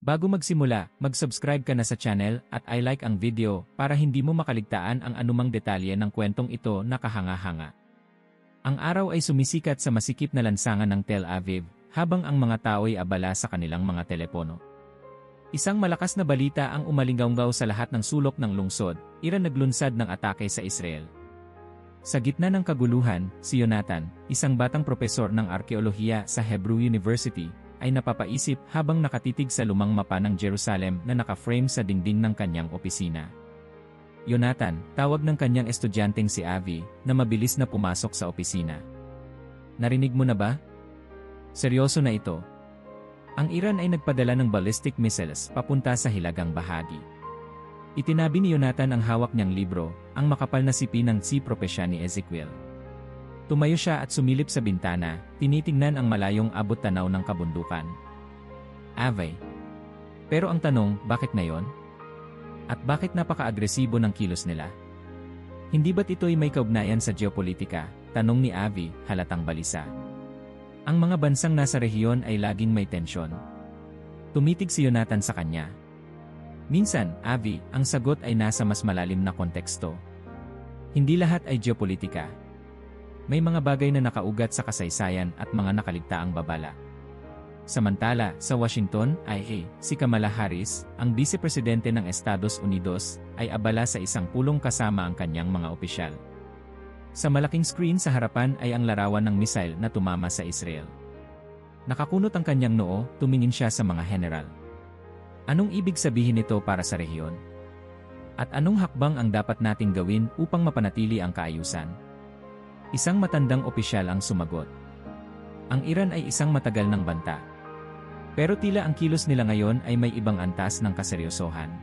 Bago magsimula, mag-subscribe ka na sa channel at i-like ang video para hindi mo makaligtaan ang anumang detalye ng kwentong ito na kahanga-hanga. Ang araw ay sumisikat sa masikip na lansangan ng Tel Aviv habang ang mga tao ay abala sa kanilang mga telepono. Isang malakas na balita ang umalinggaw sa lahat ng sulok ng lungsod, Iran naglunsad ng atake sa Israel. Sa gitna ng kaguluhan, si Jonathan, isang batang propesor ng arkeolohiya sa Hebrew University, ay napapaisip habang nakatitig sa lumang mapa ng Jerusalem na naka-frame sa dingding ng kanyang opisina. Jonathan, tawag ng kanyang estudyanteng si Avi, na mabilis na pumasok sa opisina. Narinig mo na ba? Seryoso na ito. Ang Iran ay nagpadala ng ballistic missiles papunta sa hilagang bahagi. Itinabi ni Jonathan ang hawak niyang libro, ang makapal na sipi ng si propesya ni Ezekiel. Tumayo siya at sumilip sa bintana, tinitingnan ang malayong abot tanaw ng kabundukan. Ave. Pero ang tanong, bakit ngayon? At bakit napaka-agresibo ng kilos nila? Hindi ba't ito'y may kaugnayan sa geopolitika? Tanong ni Avi, halatang balisa. Ang mga bansang nasa rehiyon ay laging may tensyon. Tumitig si Jonathan sa kanya. Minsan, Avi, ang sagot ay nasa mas malalim na konteksto. Hindi lahat ay geopolitika. May mga bagay na nakaugat sa kasaysayan at mga nakaligtaang babala. Samantala, sa Washington, si Kamala Harris, ang Vice-Presidente ng Estados Unidos, ay abala sa isang pulong kasama ang kanyang mga opisyal. Sa malaking screen sa harapan ay ang larawan ng missile na tumama sa Israel. Nakakunot ang kanyang noo, tumingin siya sa mga general. Anong ibig sabihin nito para sa rehiyon? At anong hakbang ang dapat nating gawin upang mapanatili ang kaayusan? Isang matandang opisyal ang sumagot. Ang Iran ay isang matagal ng banta. Pero tila ang kilos nila ngayon ay may ibang antas ng kaseryosohan.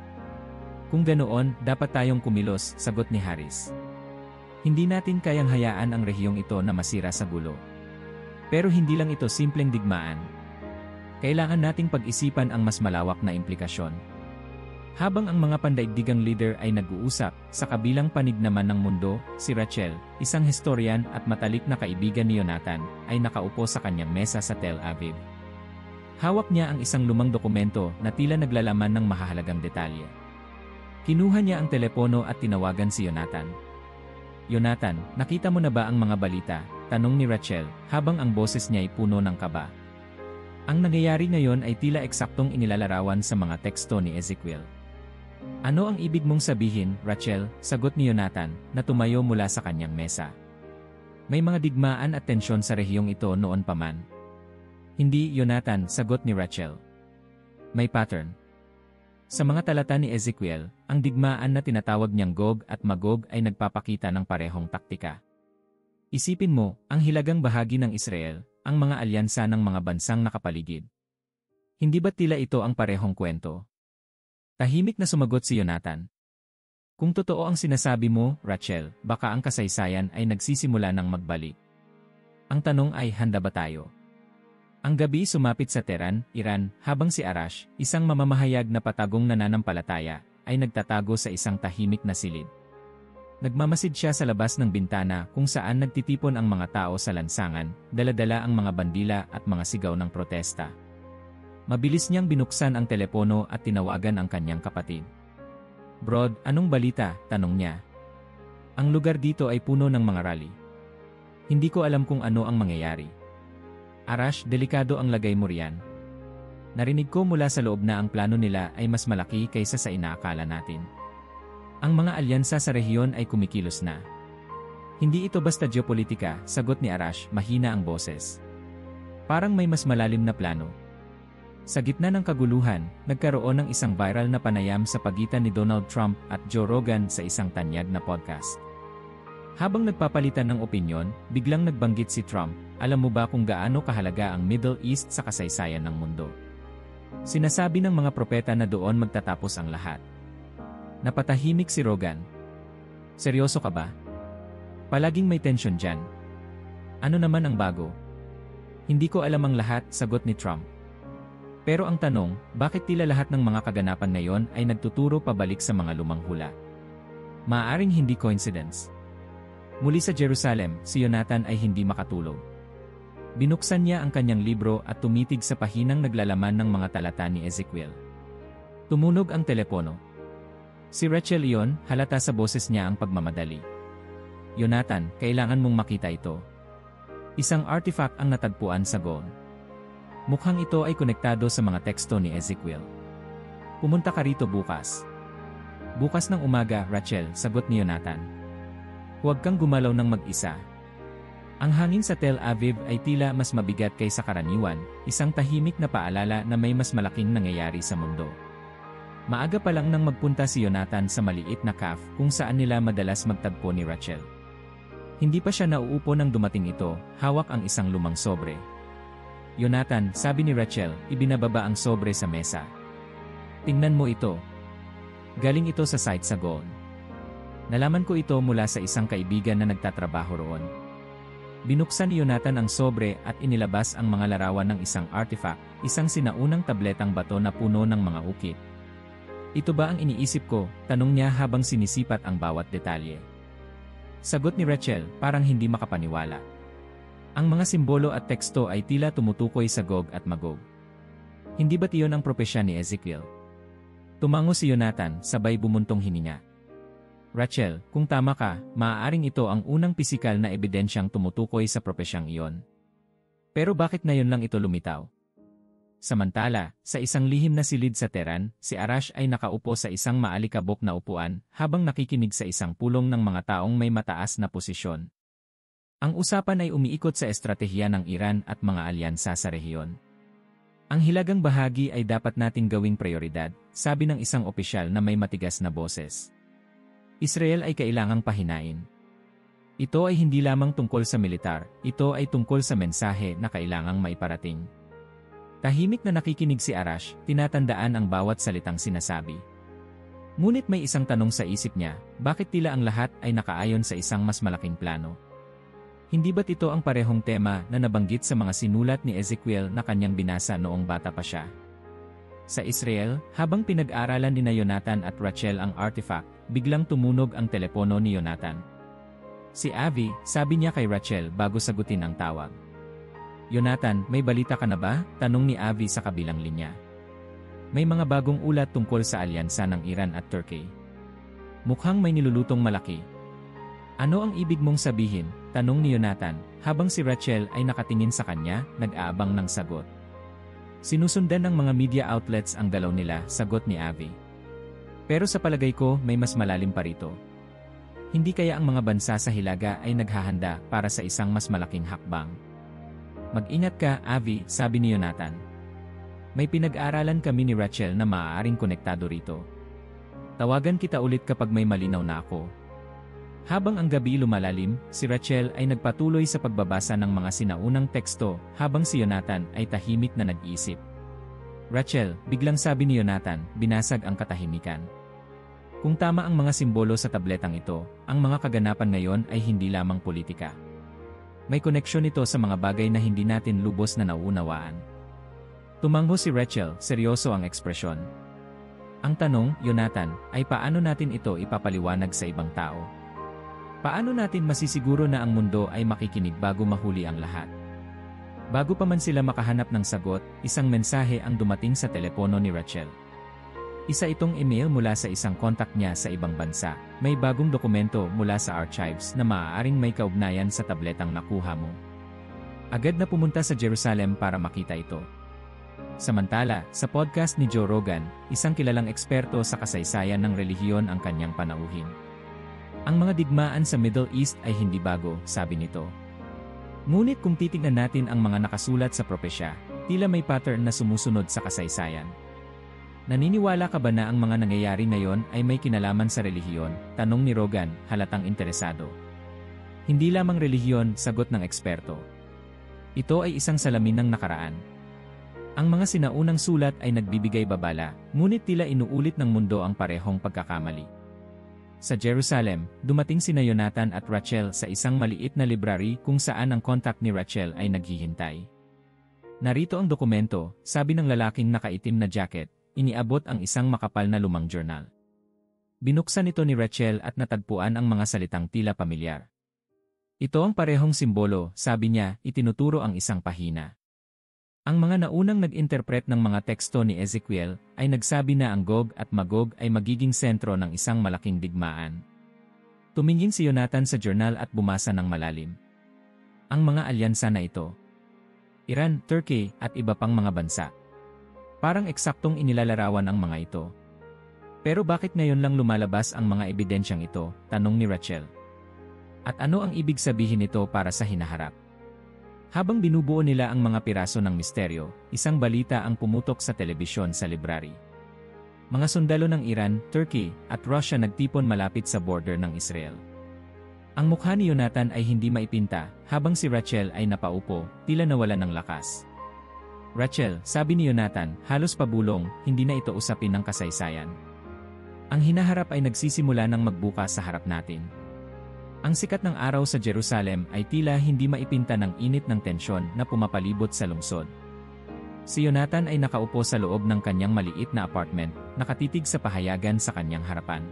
Kung ganoon, dapat tayong kumilos, sagot ni Harris. Hindi natin kayang hayaan ang rehiyong ito na masira sa gulo. Pero hindi lang ito simpleng digmaan. Kailangan nating pag-isipan ang mas malawak na implikasyon. Habang ang mga pandaigdigang leader ay nag-uusap, sa kabilang panig naman ng mundo, si Rachel, isang historian at matalik na kaibigan ni Jonathan, ay nakaupo sa kanyang mesa sa Tel Aviv. Hawak niya ang isang lumang dokumento na tila naglalaman ng mahahalagang detalye. Kinuha niya ang telepono at tinawagan si Jonathan. Jonathan, nakita mo na ba ang mga balita? Tanong ni Rachel, habang ang boses niya ay puno ng kaba. Ang nangyayari ngayon ay tila eksaktong inilalarawan sa mga teksto ni Ezekiel. Ano ang ibig mong sabihin, Rachel? Sagot ni Jonathan, na tumayo mula sa kanyang mesa. May mga digmaan at tensyon sa rehiyong ito noon pa man. Hindi, Jonathan, sagot ni Rachel. May pattern. Sa mga talata ni Ezekiel, ang digmaan na tinatawag niyang Gog at Magog ay nagpapakita ng parehong taktika. Isipin mo, ang hilagang bahagi ng Israel, ang mga alyansa ng mga bansang nakapaligid. Hindi ba tila ito ang parehong kwento? Tahimik na sumagot si Jonathan. Kung totoo ang sinasabi mo, Rachel, baka ang kasaysayan ay nagsisimula ng magbalik. Ang tanong ay, handa ba tayo? Ang gabi sumapit sa Tehran, Iran, habang si Arash, isang mamamahayag na patagong nananampalataya, ay nagtatago sa isang tahimik na silid. Nagmamasid siya sa labas ng bintana kung saan nagtitipon ang mga tao sa lansangan, dala-dala ang mga bandila at mga sigaw ng protesta. Mabilis niyang binuksan ang telepono at tinawagan ang kanyang kapatid. Brod, anong balita? Tanong niya. Ang lugar dito ay puno ng mga rally. Hindi ko alam kung ano ang mangyayari. Arash, delikado ang lagay mo riyan. Narinig ko mula sa loob na ang plano nila ay mas malaki kaysa sa inaakala natin. Ang mga alyansa sa rehiyon ay kumikilos na. Hindi ito basta geopolitika, sagot ni Arash, mahina ang boses. Parang may mas malalim na plano. Sa gitna ng kaguluhan, nagkaroon ng isang viral na panayam sa pagitan ni Donald Trump at Joe Rogan sa isang tanyag na podcast. Habang nagpapalitan ng opinyon, biglang nagbanggit si Trump, alam mo ba kung gaano kahalaga ang Middle East sa kasaysayan ng mundo? Sinasabi ng mga propeta na doon magtatapos ang lahat. Napatahimik si Rogan. Seryoso ka ba? Palaging may tensyon dyan. Ano naman ang bago? Hindi ko alam ang lahat, sagot ni Trump. Pero ang tanong, bakit tila lahat ng mga kaganapan ngayon ay nagtuturo pabalik sa mga lumang hula? Maaaring hindi coincidence. Muli sa Jerusalem, si Jonathan ay hindi makatulog. Binuksan niya ang kanyang libro at tumitig sa pahinang naglalaman ng mga talata ni Ezekiel. Tumunog ang telepono. Si Rachel iyon, halata sa boses niya ang pagmamadali. Jonathan, kailangan mong makita ito. Isang artifact ang natagpuan sa gown. Mukhang ito ay konektado sa mga teksto ni Ezekiel. Pumunta ka rito bukas. Bukas ng umaga, Rachel, sagot ni Jonathan. Huwag kang gumalaw ng mag-isa. Ang hangin sa Tel Aviv ay tila mas mabigat kaysa karaniwan, isang tahimik na paalala na may mas malaking nangyayari sa mundo. Maaga pa lang nang magpunta si Jonathan sa maliit na cafe kung saan nila madalas magtagpo ni Rachel. Hindi pa siya nauupo nang dumating ito, hawak ang isang lumang sobre. Jonathan, sabi ni Rachel, ibinababa ang sobre sa mesa. Tingnan mo ito. Galing ito sa site sa gown. Nalaman ko ito mula sa isang kaibigan na nagtatrabaho roon. Binuksan ni Jonathan ang sobre at inilabas ang mga larawan ng isang artifact, isang sinaunang tabletang bato na puno ng mga ukit. Ito ba ang iniisip ko? Tanong niya habang sinisipat ang bawat detalye. Sagot ni Rachel, parang hindi makapaniwala. Ang mga simbolo at teksto ay tila tumutukoy sa Gog at Magog. Hindi ba't iyon ang propesya ni Ezekiel? Tumango si Jonathan, sabay bumuntong hininga. Rachel, kung tama ka, maaaring ito ang unang pisikal na ebidensyang tumutukoy sa propesyang iyon. Pero bakit ngayon lang ito lumitaw? Samantala, sa isang lihim na silid sa Tehran, si Arash ay nakaupo sa isang maalikabok na upuan habang nakikinig sa isang pulong ng mga taong may mataas na posisyon. Ang usapan ay umiikot sa estratehiya ng Iran at mga alyansa sa rehiyon. Ang hilagang bahagi ay dapat nating gawing prioridad, sabi ng isang opisyal na may matigas na boses. Israel ay kailangang pahinain. Ito ay hindi lamang tungkol sa militar, ito ay tungkol sa mensahe na kailangang maiparating. Tahimik na nakikinig si Arash, tinatandaan ang bawat salitang sinasabi. Ngunit may isang tanong sa isip niya, bakit tila ang lahat ay nakaayon sa isang mas malaking plano? Hindi ba't ito ang parehong tema na nabanggit sa mga sinulat ni Ezekiel na kanyang binasa noong bata pa siya? Sa Israel, habang pinag-aralan ni Jonathan at Rachel ang artifact, biglang tumunog ang telepono ni Jonathan. Si Avi, sabi niya kay Rachel bago sagutin ang tawag. Jonathan, may balita ka na ba? Tanong ni Avi sa kabilang linya. May mga bagong ulat tungkol sa alyansa ng Iran at Turkey. Mukhang may nilulutong malaki. Ano ang ibig mong sabihin? Tanong ni Jonathan, habang si Rachel ay nakatingin sa kanya, nag-aabang ng sagot. Sinusundan ng mga media outlets ang galaw nila, sagot ni Avi. Pero sa palagay ko, may mas malalim pa rito. Hindi kaya ang mga bansa sa Hilaga ay naghahanda para sa isang mas malaking hakbang? Mag-ingat ka, Avi, sabi ni Jonathan. May pinag-aralan kami ni Rachel na maaaring konektado rito. Tawagan kita ulit kapag may malinaw na ako. Habang ang gabi lumalalim, si Rachel ay nagpatuloy sa pagbabasa ng mga sinaunang teksto habang si Jonathan ay tahimik na nag-iisip. Rachel, biglang sabi ni Jonathan, binasag ang katahimikan. Kung tama ang mga simbolo sa tabletang ito, ang mga kaganapan ngayon ay hindi lamang politika. May koneksyon ito sa mga bagay na hindi natin lubos na nauunawaan. Tumango si Rachel, seryoso ang ekspresyon. Ang tanong, Jonathan, ay paano natin ito ipapaliwanag sa ibang tao? Paano natin masisiguro na ang mundo ay makikinig bago mahuli ang lahat? Bago pa man sila makahanap ng sagot, isang mensahe ang dumating sa telepono ni Rachel. Isa itong email mula sa isang kontak niya sa ibang bansa. May bagong dokumento mula sa archives na maaaring may kaugnayan sa tabletang nakuha mo. Agad na pumunta sa Jerusalem para makita ito. Samantala, sa podcast ni Joe Rogan, isang kilalang eksperto sa kasaysayan ng relihiyon ang kanyang panauhin. Ang mga digmaan sa Middle East ay hindi bago, sabi nito. Ngunit kung titignan natin ang mga nakasulat sa propesya, tila may pattern na sumusunod sa kasaysayan. Naniniwala ka ba na ang mga nangyayari ngayon ay may kinalaman sa relihiyon? Tanong ni Rogan, halatang interesado. Hindi lamang relihiyon, sagot ng eksperto. Ito ay isang salamin ng nakaraan. Ang mga sinaunang sulat ay nagbibigay babala, ngunit tila inuulit ng mundo ang parehong pagkakamali. Sa Jerusalem, dumating sina Jonathan at Rachel sa isang maliit na library kung saan ang kontak ni Rachel ay naghihintay. Narito ang dokumento, sabi ng lalaking nakaitim na jacket. Iniabot ang isang makapal na lumang journal. Binuksan ito ni Rachel at natagpuan ang mga salitang tila pamilyar. Ito ang parehong simbolo, sabi niya, itinuturo ang isang pahina. Ang mga naunang nag-interpret ng mga teksto ni Ezekiel ay nagsabi na ang Gog at Magog ay magiging sentro ng isang malaking digmaan. Tumingin si Jonathan sa journal at bumasa ng malalim. Ang mga alyansa na ito, Iran, Turkey, at iba pang mga bansa. Parang eksaktong inilalarawan ang mga ito. Pero bakit ngayon lang lumalabas ang mga ebidensyang ito? Tanong ni Rachel. At ano ang ibig sabihin nito para sa hinaharap? Habang binubuo nila ang mga piraso ng misteryo, isang balita ang pumutok sa telebisyon sa library. Mga sundalo ng Iran, Turkey, at Russia nagtipon malapit sa border ng Israel. Ang mukha ni Jonathan ay hindi maipinta, habang si Rachel ay napaupo, tila nawalan ng lakas. Rachel, sabi ni Jonathan, halos pabulong, hindi na ito usapin ng kasaysayan. Ang hinaharap ay nagsisimula ng magbukas sa harap natin. Ang sikat ng araw sa Jerusalem ay tila hindi maipinta ng init ng tensyon na pumapalibot sa lungsod. Si Jonathan ay nakaupo sa loob ng kanyang maliit na apartment, nakatitig sa pahayagan sa kanyang harapan.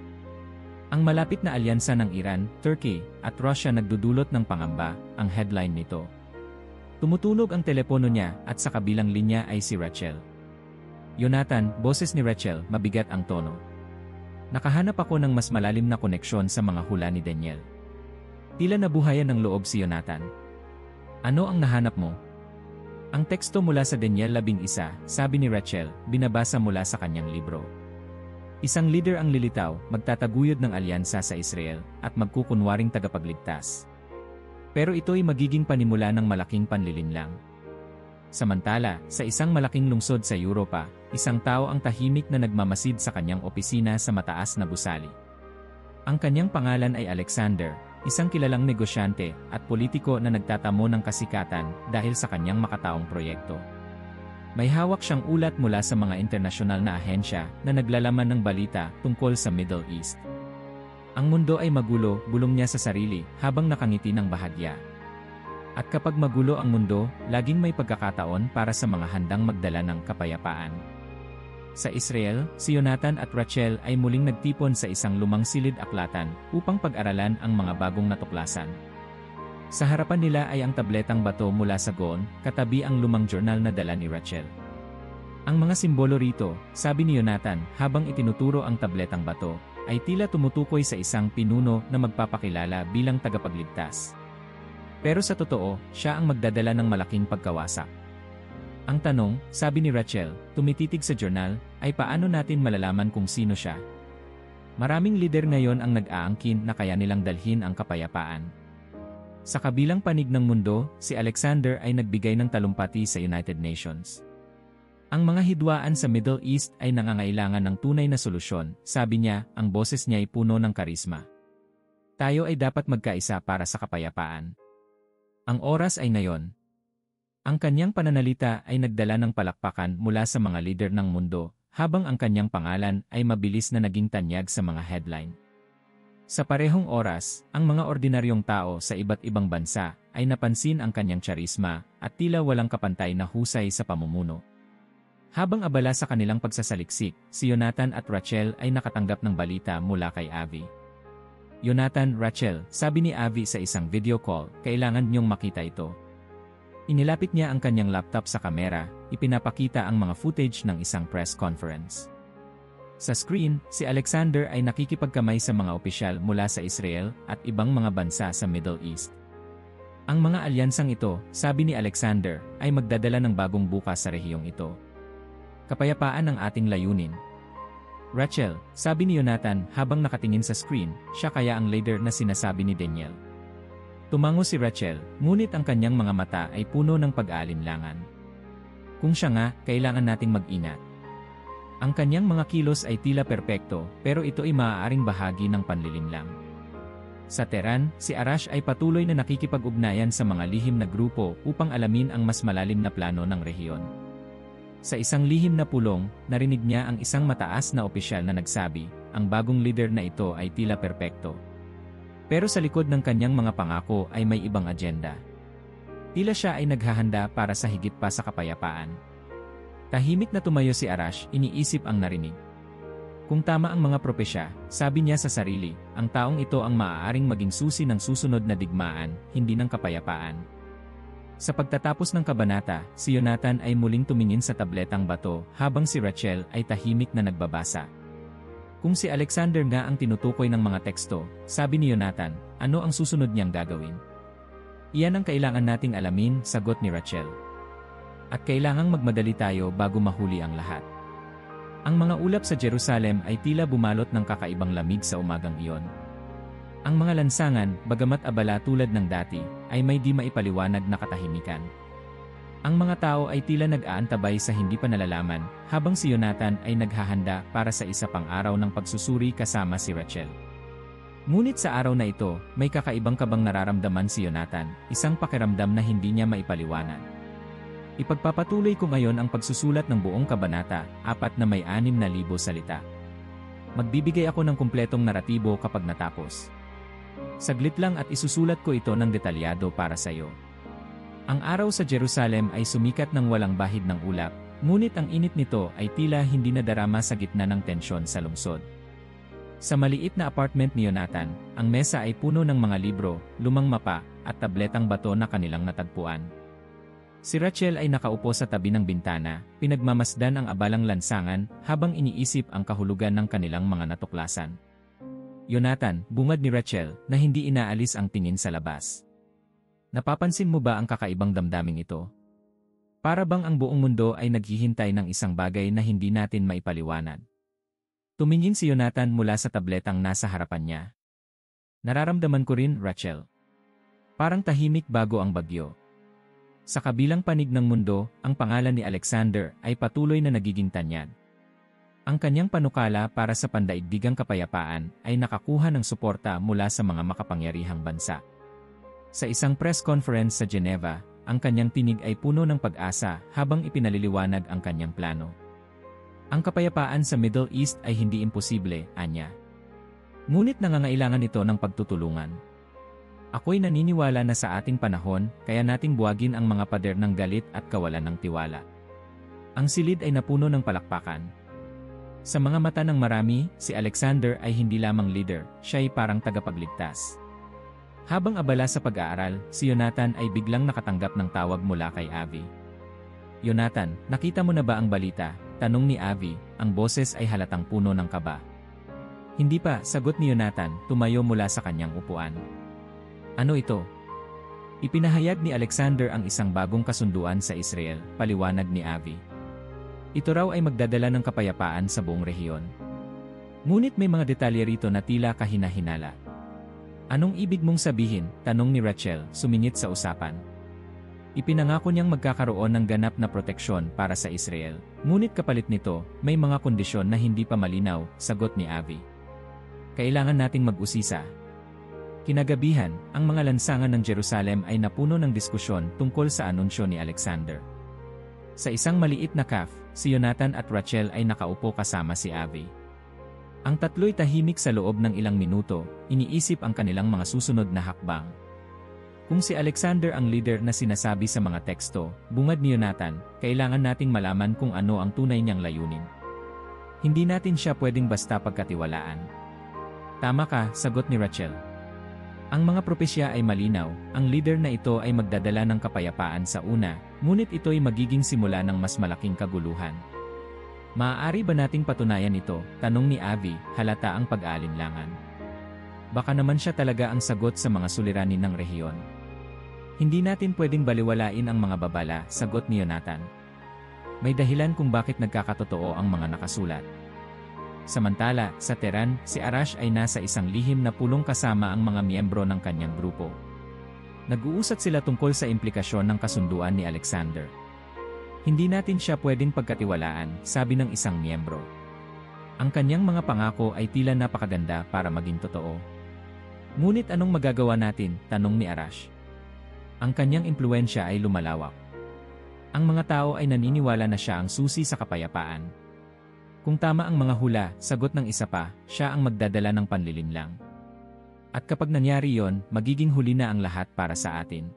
Ang malapit na alyansa ng Iran, Turkey, at Russia nagdudulot ng pangamba, ang headline nito. Tumutunog ang telepono niya at sa kabilang linya ay si Rachel. Jonathan, boses ni Rachel, mabigat ang tono. Nakahanap ako ng mas malalim na koneksyon sa mga hula ni Daniel. Tila nabuhayan ng loob si Jonathan. Ano ang nahanap mo? Ang teksto mula sa Daniel 11, sabi ni Rachel, binabasa mula sa kanyang libro. Isang leader ang lilitaw, magtataguyod ng alyansa sa Israel, at magkukunwaring tagapagligtas. Pero ito'y magiging panimula ng malaking panlilinlang. Samantala, sa isang malaking lungsod sa Europa, isang tao ang tahimik na nagmamasid sa kanyang opisina sa mataas na gusali. Ang kanyang pangalan ay Alexander, isang kilalang negosyante at politiko na nagtatamo ng kasikatan dahil sa kanyang makataong proyekto. May hawak siyang ulat mula sa mga internasyonal na ahensya na naglalaman ng balita tungkol sa Middle East. Ang mundo ay magulo, bulong niya sa sarili habang nakangiti ng bahagya. At kapag magulo ang mundo, laging may pagkakataon para sa mga handang magdala ng kapayapaan. Sa Israel, si Jonathan at Rachel ay muling nagtipon sa isang lumang silid-aklatan upang pag-aralan ang mga bagong natuklasan. Sa harapan nila ay ang tabletang bato mula sa Gaon, katabi ang lumang journal na dala ni Rachel. Ang mga simbolo rito, sabi ni Jonathan habang itinuturo ang tabletang bato, ay tila tumutukoy sa isang pinuno na magpapakilala bilang tagapagligtas. Pero sa totoo, siya ang magdadala ng malaking pagkawasak. Ang tanong, sabi ni Rachel, tumititig sa journal, ay paano natin malalaman kung sino siya? Maraming lider ngayon ang nag-aangkin na kaya nilang dalhin ang kapayapaan. Sa kabilang panig ng mundo, si Alexander ay nagbigay ng talumpati sa United Nations. Ang mga hidwaan sa Middle East ay nangangailangan ng tunay na solusyon, sabi niya, ang boses niya ay puno ng karisma. Tayo ay dapat magkaisa para sa kapayapaan. Ang oras ay ngayon. Ang kanyang pananalita ay nagdala ng palakpakan mula sa mga lider ng mundo, habang ang kanyang pangalan ay mabilis na naging tanyag sa mga headline. Sa parehong oras, ang mga ordinaryong tao sa iba't ibang bansa ay napansin ang kanyang charisma at tila walang kapantay na husay sa pamumuno. Habang abala sa kanilang pagsasaliksik, si Jonathan at Rachel ay nakatanggap ng balita mula kay Avi. Jonathan, Rachel, sabi ni Avi sa isang video call, kailangan niyong makita ito. Inilapit niya ang kanyang laptop sa kamera, ipinapakita ang mga footage ng isang press conference. Sa screen, si Alexander ay nakikipagkamay sa mga opisyal mula sa Israel at ibang mga bansa sa Middle East. Ang mga alyansang ito, sabi ni Alexander, ay magdadala ng bagong bukas sa rehiyong ito. Kapayapaan ang ating layunin. Rachel, sabi ni Jonathan habang nakatingin sa screen, siya kaya ang leader na sinasabi ni Daniel. Tumango si Rachel, ngunit ang kanyang mga mata ay puno ng pag-aalinlangan. Kung siya nga, kailangan nating mag-ingat. Ang kanyang mga kilos ay tila perpekto, pero ito ay maaaring bahagi ng panlilinlang. Sa Tehran, si Arash ay patuloy na nakikipag-ugnayan sa mga lihim na grupo upang alamin ang mas malalim na plano ng rehiyon. Sa isang lihim na pulong, narinig niya ang isang mataas na opisyal na nagsabi, ang bagong leader na ito ay tila perpekto. Pero sa likod ng kanyang mga pangako ay may ibang agenda. Tila siya ay naghahanda para sa higit pa sa kapayapaan. Tahimik na tumayo si Arash, iniisip ang narinig. Kung tama ang mga propesya, sabi niya sa sarili, ang taong ito ang maaaring maging susi ng susunod na digmaan, hindi ng kapayapaan. Sa pagtatapos ng kabanata, si Jonathan ay muling tumingin sa tabletang bato habang si Rachel ay tahimik na nagbabasa. Kung si Alexander nga ang tinutukoy ng mga teksto, sabi ni Jonathan, ano ang susunod niyang gagawin? Iyan ang kailangan nating alamin, sagot ni Rachel. At kailangang magmadali tayo bago mahuli ang lahat. Ang mga ulap sa Jerusalem ay tila bumalot ng kakaibang lamig sa umagang iyon. Ang mga lansangan, bagamat abala tulad ng dati, ay may di maipaliwanag na katahimikan. Ang mga tao ay tila nag-aantabay sa hindi pa nalalaman, habang si Jonathan ay naghahanda para sa isa pang araw ng pagsusuri kasama si Rachel. Ngunit sa araw na ito, may kakaibang kabang nararamdaman si Jonathan, isang pakiramdam na hindi niya maipaliwanag. Ipagpapatuloy ko ngayon ang pagsusulat ng buong kabanata, 4 na may 6,000 salita. Magbibigay ako ng kumpletong naratibo kapag natapos. Saglit lang at isusulat ko ito ng detalyado para sa iyo. Ang araw sa Jerusalem ay sumikat ng walang bahid ng ulap, ngunit ang init nito ay tila hindi nadarama sa gitna ng tensyon sa lungsod. Sa maliit na apartment ni Jonathan, ang mesa ay puno ng mga libro, lumang mapa, at tabletang bato na kanilang natagpuan. Si Rachel ay nakaupo sa tabi ng bintana, pinagmamasdan ang abalang lansangan habang iniisip ang kahulugan ng kanilang mga natuklasan. Jonathan, bungad ni Rachel, na hindi inaalis ang tingin sa labas. Napapansin mo ba ang kakaibang damdaming ito? Para bang ang buong mundo ay naghihintay ng isang bagay na hindi natin maipaliwanag? Tumingin si Jonathan mula sa tabletang nasa harapan niya. Nararamdaman ko rin, Rachel. Parang tahimik bago ang bagyo. Sa kabilang panig ng mundo, ang pangalan ni Alexander ay patuloy na nagiging tanyag. Ang kanyang panukala para sa pandaigdigang kapayapaan ay nakakuha ng suporta mula sa mga makapangyarihang bansa. Sa isang press conference sa Geneva, ang kanyang tinig ay puno ng pag-asa habang ipinaliliwanag ang kanyang plano. Ang kapayapaan sa Middle East ay hindi imposible, anya. Ngunit nangangailangan ito ng pagtutulungan. Ako'y naniniwala na sa ating panahon, kaya nating buwagin ang mga pader ng galit at kawalan ng tiwala. Ang silid ay napuno ng palakpakan. Sa mga mata ng marami, si Alexander ay hindi lamang leader, siya ay parang tagapagligtas. Habang abala sa pag-aaral, si Jonathan ay biglang nakatanggap ng tawag mula kay Avi. Jonathan, nakita mo na ba ang balita? Tanong ni Avi, ang boses ay halatang puno ng kaba. Hindi pa, sagot ni Jonathan, tumayo mula sa kanyang upuan. Ano ito? Ipinahayag ni Alexander ang isang bagong kasunduan sa Israel, paliwanag ni Avi. Ito raw ay magdadala ng kapayapaan sa buong rehiyon. Ngunit may mga detalye rito na tila kahina-hinala. Anong ibig mong sabihin? Tanong ni Rachel, sumingit sa usapan. Ipinangako niyang magkakaroon ng ganap na proteksyon para sa Israel, ngunit kapalit nito, may mga kondisyon na hindi pa malinaw, sagot ni Avi. Kailangan nating mag-usisa. Kinagabihan, ang mga lansangan ng Jerusalem ay napuno ng diskusyon tungkol sa anunsyo ni Alexander. Sa isang maliit na cafe, si Jonathan at Rachel ay nakaupo kasama si Avi. Ang tatlo'y tahimik sa loob ng ilang minuto, iniisip ang kanilang mga susunod na hakbang. Kung si Alexander ang leader na sinasabi sa mga teksto, bungad ni Jonathan, kailangan nating malaman kung ano ang tunay niyang layunin. Hindi natin siya pwedeng basta pagkatiwalaan. Tama ka, sagot ni Rachel. Ang mga propesya ay malinaw, ang leader na ito ay magdadala ng kapayapaan sa una, ngunit ito'y magiging simula ng mas malaking kaguluhan. Maaari ba nating patunayan ito? Tanong ni Avi, halata ang pag-aalinlangan. Baka naman siya talaga ang sagot sa mga suliranin ng rehiyon. Hindi natin pwedeng baliwalain ang mga babala, sagot ni Jonathan. May dahilan kung bakit nagkakatotoo ang mga nakasulat. Samantala, sa Tehran, si Arash ay nasa isang lihim na pulong kasama ang mga miyembro ng kanyang grupo. Nag-uusat sila tungkol sa implikasyon ng kasunduan ni Alexander. Hindi natin siya pwedeng pagkatiwalaan, sabi ng isang miyembro. Ang kanyang mga pangako ay tila napakaganda para maging totoo. Ngunit anong magagawa natin? Tanong ni Arash. Ang kanyang impluwensya ay lumalawak. Ang mga tao ay naniniwala na siya ang susi sa kapayapaan. Kung tama ang mga hula, sagot ng isa pa, siya ang magdadala ng panlilinlang. At kapag nangyari yon, magiging huli na ang lahat para sa atin.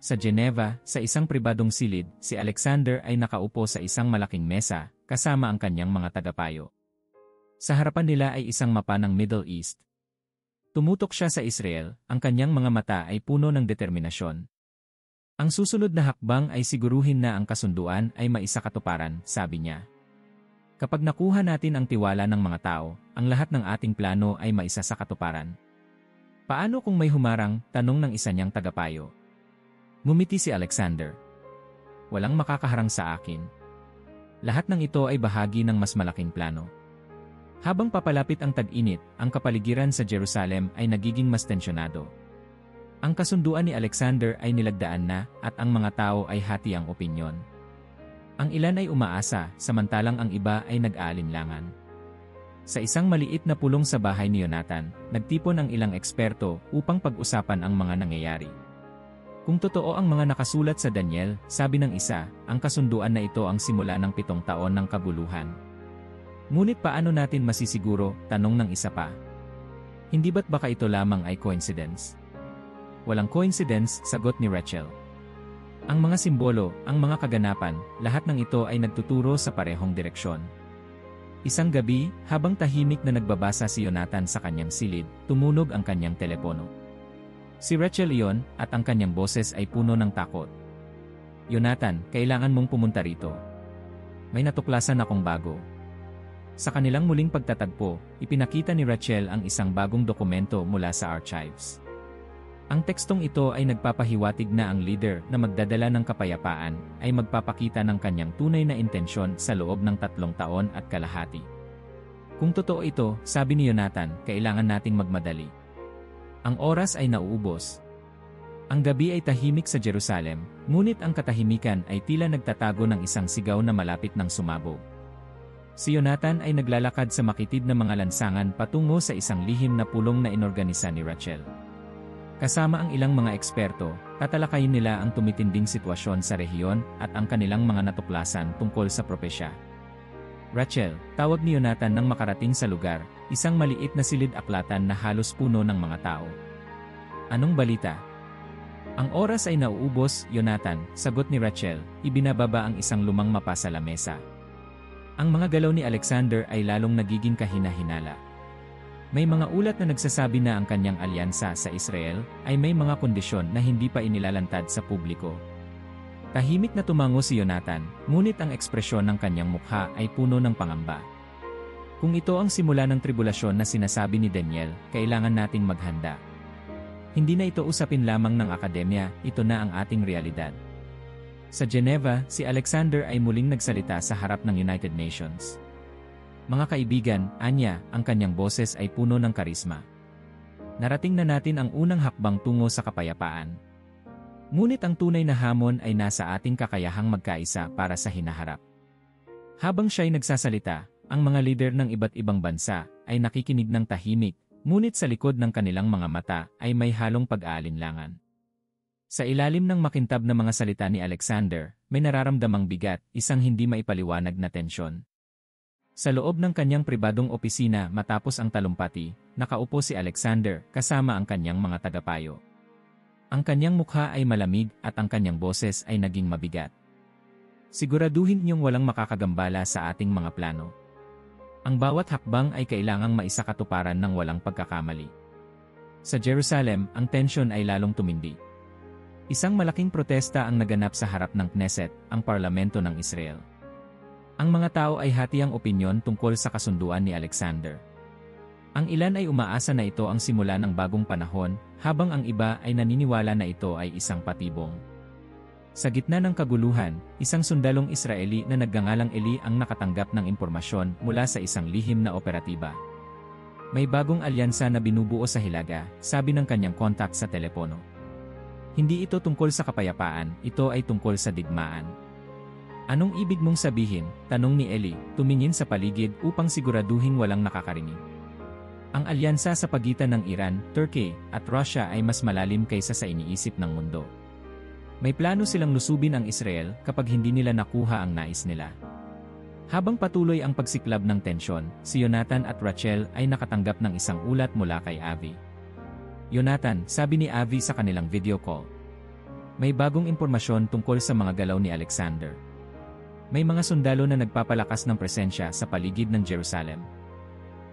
Sa Geneva, sa isang pribadong silid, si Alexander ay nakaupo sa isang malaking mesa, kasama ang kanyang mga tagapayo. Sa harapan nila ay isang mapa ng Middle East. Tumutok siya sa Israel, ang kanyang mga mata ay puno ng determinasyon. Ang susunod na hakbang ay siguruhin na ang kasunduan ay maisakatuparan, sabi niya. Kapag nakuha natin ang tiwala ng mga tao, ang lahat ng ating plano ay maisasakatuparan. Paano kung may humarang? Tanong ng isa niyang tagapayo. Ngumiti si Alexander. Walang makakaharang sa akin. Lahat ng ito ay bahagi ng mas malaking plano. Habang papalapit ang tag-init, ang kapaligiran sa Jerusalem ay nagiging mas tensyonado. Ang kasunduan ni Alexander ay nilagdaan na at ang mga tao ay hati ang opinyon. Ang ilan ay umaasa, samantalang ang iba ay nag-aalinlangan. Sa isang maliit na pulong sa bahay ni Jonathan, nagtipon ang ilang eksperto upang pag-usapan ang mga nangyayari. Kung totoo ang mga nakasulat sa Daniel, sabi ng isa, ang kasunduan na ito ang simula ng 7 taon ng kaguluhan. Ngunit paano natin masisiguro? Tanong ng isa pa. Hindi ba't baka ito lamang ay coincidence? Walang coincidence, sagot ni Rachel. Ang mga simbolo, ang mga kaganapan, lahat ng ito ay nagtuturo sa parehong direksyon. Isang gabi, habang tahimik na nagbabasa si Jonathan sa kanyang silid, tumunog ang kanyang telepono. Si Rachel iyon, at ang kanyang boses ay puno ng takot. Jonathan, kailangan mong pumunta rito. May natuklasan akong bago. Sa kanilang muling pagtatagpo, ipinakita ni Rachel ang isang bagong dokumento mula sa archives. Ang tekstong ito ay nagpapahiwatig na ang leader na magdadala ng kapayapaan ay magpapakita ng kanyang tunay na intensyon sa loob ng 3 taon at kalahati. Kung totoo ito, sabi ni Jonathan, kailangan nating magmadali. Ang oras ay nauubos. Ang gabi ay tahimik sa Jerusalem, ngunit ang katahimikan ay tila nagtatago ng isang sigaw na malapit ng sumabog. Si Jonathan ay naglalakad sa makitid na mga lansangan patungo sa isang lihim na pulong na inorganisa ni Rachel. Kasama ang ilang mga eksperto, tatalakayin nila ang tumitinding sitwasyon sa rehiyon at ang kanilang mga natuklasan tungkol sa propesya. Rachel, tawag ni Jonathan nang makarating sa lugar, isang maliit na silid-aklatan na halos puno ng mga tao. Anong balita? Ang oras ay nauubos, Jonathan, sagot ni Rachel, ibinababa ang isang lumang mapa sa lamesa. Ang mga galaw ni Alexander ay lalong nagiging kahina-hinala. May mga ulat na nagsasabi na ang kanyang alyansa sa Israel ay may mga kondisyon na hindi pa inilalantad sa publiko. Tahimik na tumango si Jonathan, ngunit ang ekspresyon ng kanyang mukha ay puno ng pangamba. Kung ito ang simula ng tribulasyon na sinasabi ni Daniel, kailangan nating maghanda. Hindi na ito usapin lamang ng akademya, ito na ang ating realidad. Sa Geneva, si Alexander ay muling nagsalita sa harap ng United Nations. Mga kaibigan, anya, ang kanyang boses ay puno ng karisma. Narating na natin ang unang hakbang tungo sa kapayapaan. Ngunit ang tunay na hamon ay nasa ating kakayahang magkaisa para sa hinaharap. Habang siya'y nagsasalita, ang mga lider ng iba't ibang bansa ay nakikinig ng tahimik, ngunit sa likod ng kanilang mga mata ay may halong pag-aalinlangan. Sa ilalim ng makintab na mga salita ni Alexander, may nararamdamang bigat, isang hindi maipaliwanag na tensyon. Sa loob ng kanyang pribadong opisina matapos ang talumpati, nakaupo si Alexander kasama ang kanyang mga tagapayo. Ang kanyang mukha ay malamig at ang kanyang boses ay naging mabigat. Siguraduhin niyong walang makakagambala sa ating mga plano. Ang bawat hakbang ay kailangang maisakatuparan ng walang pagkakamali. Sa Jerusalem, ang tensyon ay lalong tumindi. Isang malaking protesta ang naganap sa harap ng Knesset, ang parlamento ng Israel. Ang mga tao ay hati ang opinyon tungkol sa kasunduan ni Alexander. Ang ilan ay umaasa na ito ang simula ng bagong panahon, habang ang iba ay naniniwala na ito ay isang patibong. Sa gitna ng kaguluhan, isang sundalong Israeli na nagngangalang Eli ang nakatanggap ng impormasyon mula sa isang lihim na operatiba. May bagong alyansa na binubuo sa Hilaga, sabi ng kanyang kontak sa telepono. Hindi ito tungkol sa kapayapaan, ito ay tungkol sa digmaan. Anong ibig mong sabihin? Tanong ni Eli, tumingin sa paligid upang siguraduhin walang nakakarinig. Ang alyansa sa pagitan ng Iran, Turkey, at Russia ay mas malalim kaysa sa iniisip ng mundo. May plano silang lusubin ang Israel kapag hindi nila nakuha ang nais nila. Habang patuloy ang pagsiklab ng tensyon, si Jonathan at Rachel ay nakatanggap ng isang ulat mula kay Avi. Jonathan, sabi ni Avi sa kanilang video call. May bagong impormasyon tungkol sa mga galaw ni Alexander. May mga sundalo na nagpapalakas ng presensya sa paligid ng Jerusalem.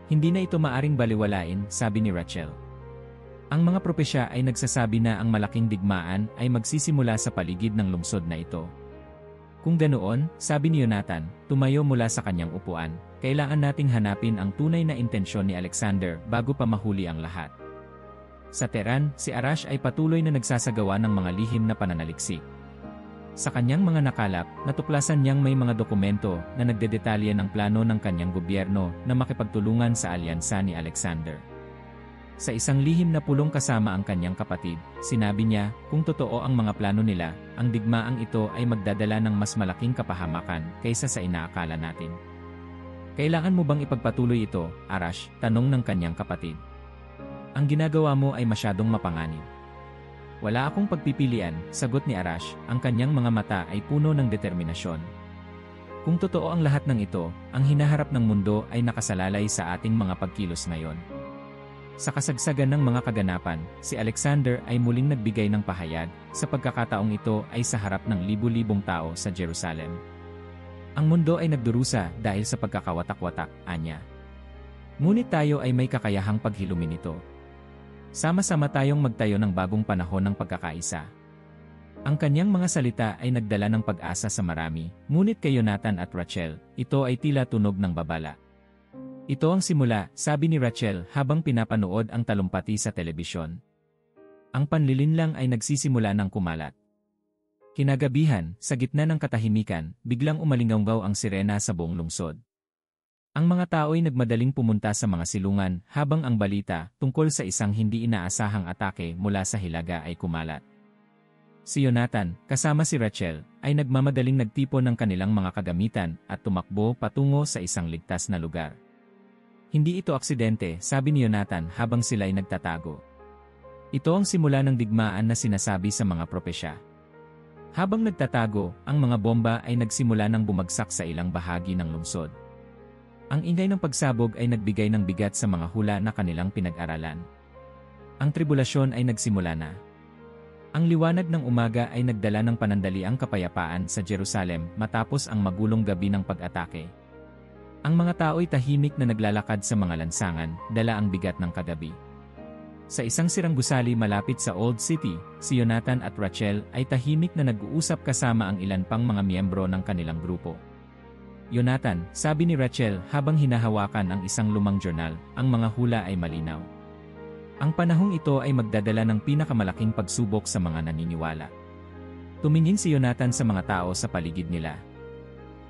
Hindi na ito maaring baliwalain, sabi ni Rachel. Ang mga propesya ay nagsasabi na ang malaking digmaan ay magsisimula sa paligid ng lungsod na ito. Kung ganoon, sabi ni Jonathan, tumayo mula sa kanyang upuan, kailangan nating hanapin ang tunay na intensyon ni Alexander bago pa mahuli ang lahat. Sa Tehran, si Arash ay patuloy na nagsasagawa ng mga lihim na pananaliksik. Sa kanyang mga nakalap, natuklasan niyang may mga dokumento na nagdedetalye ng plano ng kanyang gobyerno na makipagtulungan sa alyansa ni Alexander. Sa isang lihim na pulong kasama ang kanyang kapatid, sinabi niya, kung totoo ang mga plano nila, ang digmaang ito ay magdadala ng mas malaking kapahamakan kaysa sa inaakala natin. Kailangan mo bang ipagpatuloy ito, Arash? Tanong ng kanyang kapatid. Ang ginagawa mo ay masyadong mapanganib. Wala akong pagpipilian, sagot ni Arash, ang kanyang mga mata ay puno ng determinasyon. Kung totoo ang lahat ng ito, ang hinaharap ng mundo ay nakasalalay sa ating mga pagkilos ngayon. Sa kasagsagan ng mga kaganapan, si Alexander ay muling nagbigay ng pahayag, sa pagkakataong ito ay sa harap ng libu-libong tao sa Jerusalem. Ang mundo ay nagdurusa dahil sa pagkakawatak-watak, anya. Ngunit tayo ay may kakayahang paghilumin ito. Sama-sama tayong magtayo ng bagong panahon ng pagkakaisa. Ang kanyang mga salita ay nagdala ng pag-asa sa marami, ngunit kay Jonathan at Rachel, ito ay tila tunog ng babala. Ito ang simula, sabi ni Rachel habang pinapanood ang talumpati sa telebisyon. Ang panlilinlang ay nagsisimula ng kumalat. Kinagabihan, sa gitna ng katahimikan, biglang umalinggaw ang sirena sa buong lungsod. Ang mga tao ay nagmadaling pumunta sa mga silungan habang ang balita tungkol sa isang hindi inaasahang atake mula sa hilaga ay kumalat. Si Jonathan, kasama si Rachel, ay nagmamadaling nagtipon ng kanilang mga kagamitan at tumakbo patungo sa isang ligtas na lugar. Hindi ito aksidente, sabi ni Jonathan habang sila ay nagtatago. Ito ang simula ng digmaan na sinasabi sa mga propesya. Habang nagtatago, ang mga bomba ay nagsimula ng bumagsak sa ilang bahagi ng lungsod. Ang ingay ng pagsabog ay nagbigay ng bigat sa mga hula na kanilang pinag-aralan. Ang tribulasyon ay nagsimula na. Ang liwanag ng umaga ay nagdala ng panandaliang kapayapaan sa Jerusalem matapos ang magulong gabi ng pag-atake. Ang mga tao'y tahimik na naglalakad sa mga lansangan, dala ang bigat ng kagabi. Sa isang sirang gusali malapit sa Old City, si Jonathan at Rachel ay tahimik na nag-uusap kasama ang ilan pang mga miyembro ng kanilang grupo. Jonathan, sabi ni Rachel habang hinahawakan ang isang lumang journal, ang mga hula ay malinaw. Ang panahong ito ay magdadala ng pinakamalaking pagsubok sa mga naniniwala. Tumingin si Jonathan sa mga tao sa paligid nila.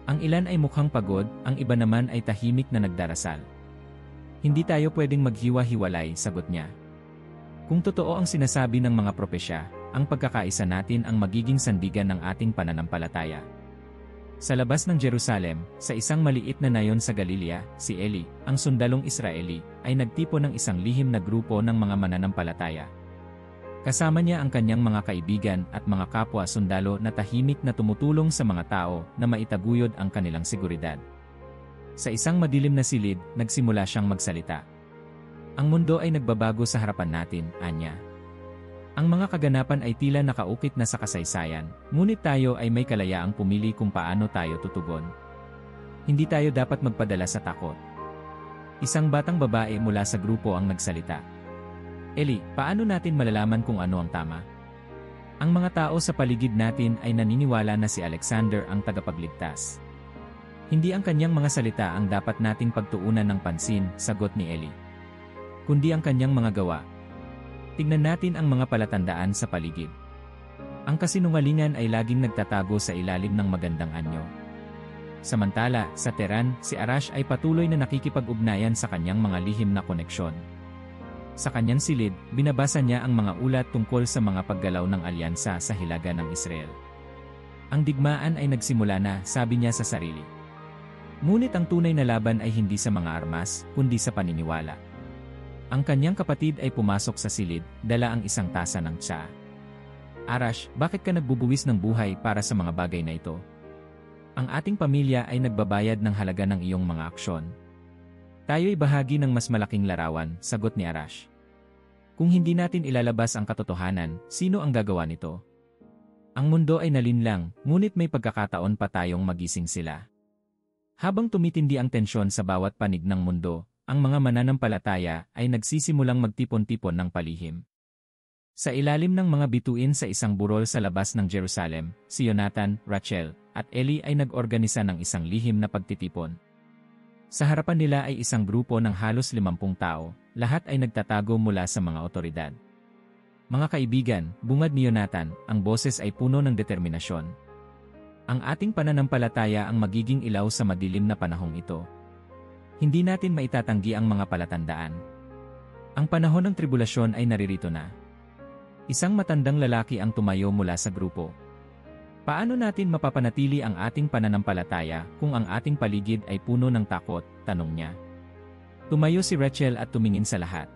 Ang ilan ay mukhang pagod, ang iba naman ay tahimik na nagdarasal. Hindi tayo pwedeng maghiwa-hiwalay, sagot niya. Kung totoo ang sinasabi ng mga propesya, ang pagkakaisa natin ang magiging sandigan ng ating pananampalataya. Sa labas ng Jerusalem, sa isang maliit na nayon sa Galilea, si Eli, ang sundalong Israeli, ay nagtipon ng isang lihim na grupo ng mga mananampalataya. Kasama niya ang kanyang mga kaibigan at mga kapwa sundalo na tahimik na tumutulong sa mga tao na maitaguyod ang kanilang seguridad. Sa isang madilim na silid, nagsimula siyang magsalita. Ang mundo ay nagbabago sa harapan natin, anya. Ang mga kaganapan ay tila nakaukit na sa kasaysayan, ngunit tayo ay may kalayaang pumili kung paano tayo tutugon. Hindi tayo dapat magpadala sa takot. Isang batang babae mula sa grupo ang nagsalita. Eli, paano natin malalaman kung ano ang tama? Ang mga tao sa paligid natin ay naniniwala na si Alexander ang tagapagligtas. Hindi ang kanyang mga salita ang dapat nating pagtuunan ng pansin, sagot ni Eli. Kundi ang kanyang mga gawa. Tignan natin ang mga palatandaan sa paligid. Ang kasinungalingan ay laging nagtatago sa ilalim ng magandang anyo. Samantala, sa Tehran, si Arash ay patuloy na nakikipag-ugnayan sa kanyang mga lihim na koneksyon. Sa kanyang silid, binabasa niya ang mga ulat tungkol sa mga paggalaw ng alyansa sa hilaga ng Israel. Ang digmaan ay nagsimula na, sabi niya sa sarili. Ngunit ang tunay na laban ay hindi sa mga armas, kundi sa paniniwala. Ang kanyang kapatid ay pumasok sa silid, dala ang isang tasa ng tsa. Arash, bakit ka nagbubuwis ng buhay para sa mga bagay na ito? Ang ating pamilya ay nagbabayad ng halaga ng iyong mga aksyon. Tayo'y bahagi ng mas malaking larawan, sagot ni Arash. Kung hindi natin ilalabas ang katotohanan, sino ang gagawa nito? Ang mundo ay nalinlang, ngunit may pagkakataon pa tayong magising sila. Habang tumitindi ang tensyon sa bawat panig ng mundo, ang mga mananampalataya ay nagsisimulang magtipon-tipon ng palihim. Sa ilalim ng mga bituin sa isang burol sa labas ng Jerusalem, si Jonathan, Rachel, at Eli ay nag-organisa ng isang lihim na pagtitipon. Sa harapan nila ay isang grupo ng halos 50 tao, lahat ay nagtatago mula sa mga otoridad. Mga kaibigan, bungad ni Jonathan, ang boses ay puno ng determinasyon. Ang ating pananampalataya ang magiging ilaw sa madilim na panahong ito. Hindi natin maitatanggi ang mga palatandaan. Ang panahon ng tribulasyon ay naririto na. Isang matandang lalaki ang tumayo mula sa grupo. Paano natin mapapanatili ang ating pananampalataya kung ang ating paligid ay puno ng takot? Tanong niya. Tumayo si Rachel at tumingin sa lahat.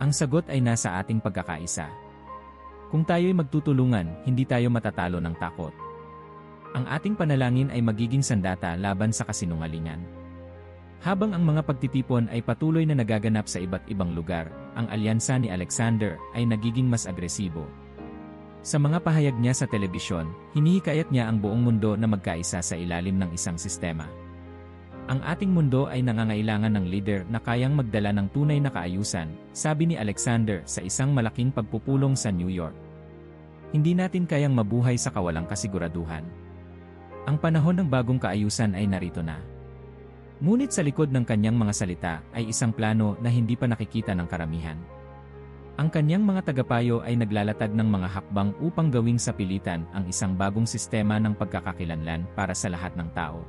Ang sagot ay nasa ating pagkakaisa. Kung tayo'y magtutulungan, hindi tayo matatalo ng takot. Ang ating panalangin ay magiging sandata laban sa kasinungalingan. Habang ang mga pagtitipon ay patuloy na nagaganap sa iba't ibang lugar, ang alyansa ni Alexander ay nagiging mas agresibo. Sa mga pahayag niya sa telebisyon, hinihikayat niya ang buong mundo na magkaisa sa ilalim ng isang sistema. Ang ating mundo ay nangangailangan ng leader na kayang magdala ng tunay na kaayusan, sabi ni Alexander sa isang malaking pagpupulong sa New York. Hindi natin kayang mabuhay sa kawalang kasiguraduhan. Ang panahon ng bagong kaayusan ay narito na. Ngunit sa likod ng kanyang mga salita ay isang plano na hindi pa nakikita ng karamihan. Ang kanyang mga tagapayo ay naglalatag ng mga hakbang upang gawing sa pilitan ang isang bagong sistema ng pagkakakilanlan para sa lahat ng tao.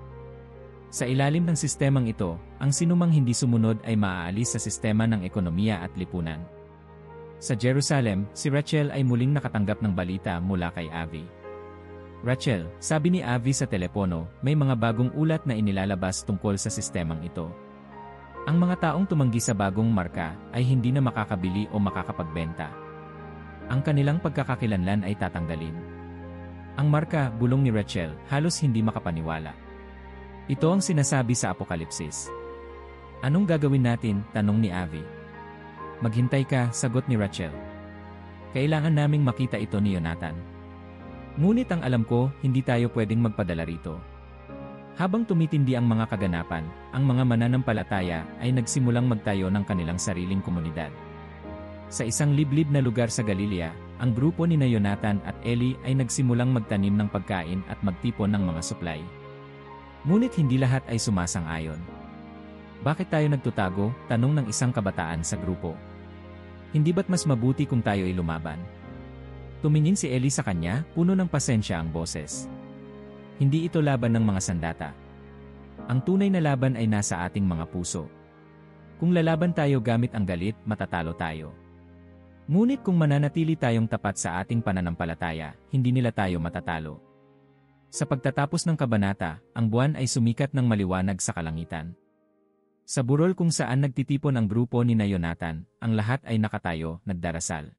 Sa ilalim ng sistemang ito, ang sinumang hindi sumunod ay maaalis sa sistema ng ekonomiya at lipunan. Sa Jerusalem, si Rachel ay muling nakatanggap ng balita mula kay Avi. Rachel, sabi ni Avi sa telepono, may mga bagong ulat na inilalabas tungkol sa sistemang ito. Ang mga taong tumanggi sa bagong marka ay hindi na makakabili o makakapagbenta. Ang kanilang pagkakakilanlan ay tatanggalin. Ang marka, bulong ni Rachel, halos hindi makapaniwala. Ito ang sinasabi sa Apokalipsis. Anong gagawin natin? Tanong ni Avi. Maghintay ka, sagot ni Rachel. Kailangan naming makita ito ni Jonathan. Ngunit ang alam ko, hindi tayo pwedeng magpadala rito. Habang tumitindi ang mga kaganapan, ang mga mananampalataya ay nagsimulang magtayo ng kanilang sariling komunidad. Sa isang liblib na lugar sa Galilea, ang grupo ni Jonathan at Eli ay nagsimulang magtanim ng pagkain at magtipon ng mga supply. Ngunit hindi lahat ay sumasang-ayon. Bakit tayo nagtutago? Tanong ng isang kabataan sa grupo. Hindi ba't mas mabuti kung tayo ay lumaban? Tumingin si Eli sa kanya, puno ng pasensya ang boses. Hindi ito laban ng mga sandata. Ang tunay na laban ay nasa ating mga puso. Kung lalaban tayo gamit ang galit, matatalo tayo. Ngunit kung mananatili tayong tapat sa ating pananampalataya, hindi nila tayo matatalo. Sa pagtatapos ng kabanata, ang buwan ay sumikat ng maliwanag sa kalangitan. Sa burol kung saan nagtitipon ang grupo ni Jonathan, ang lahat ay nakatayo, nagdarasal.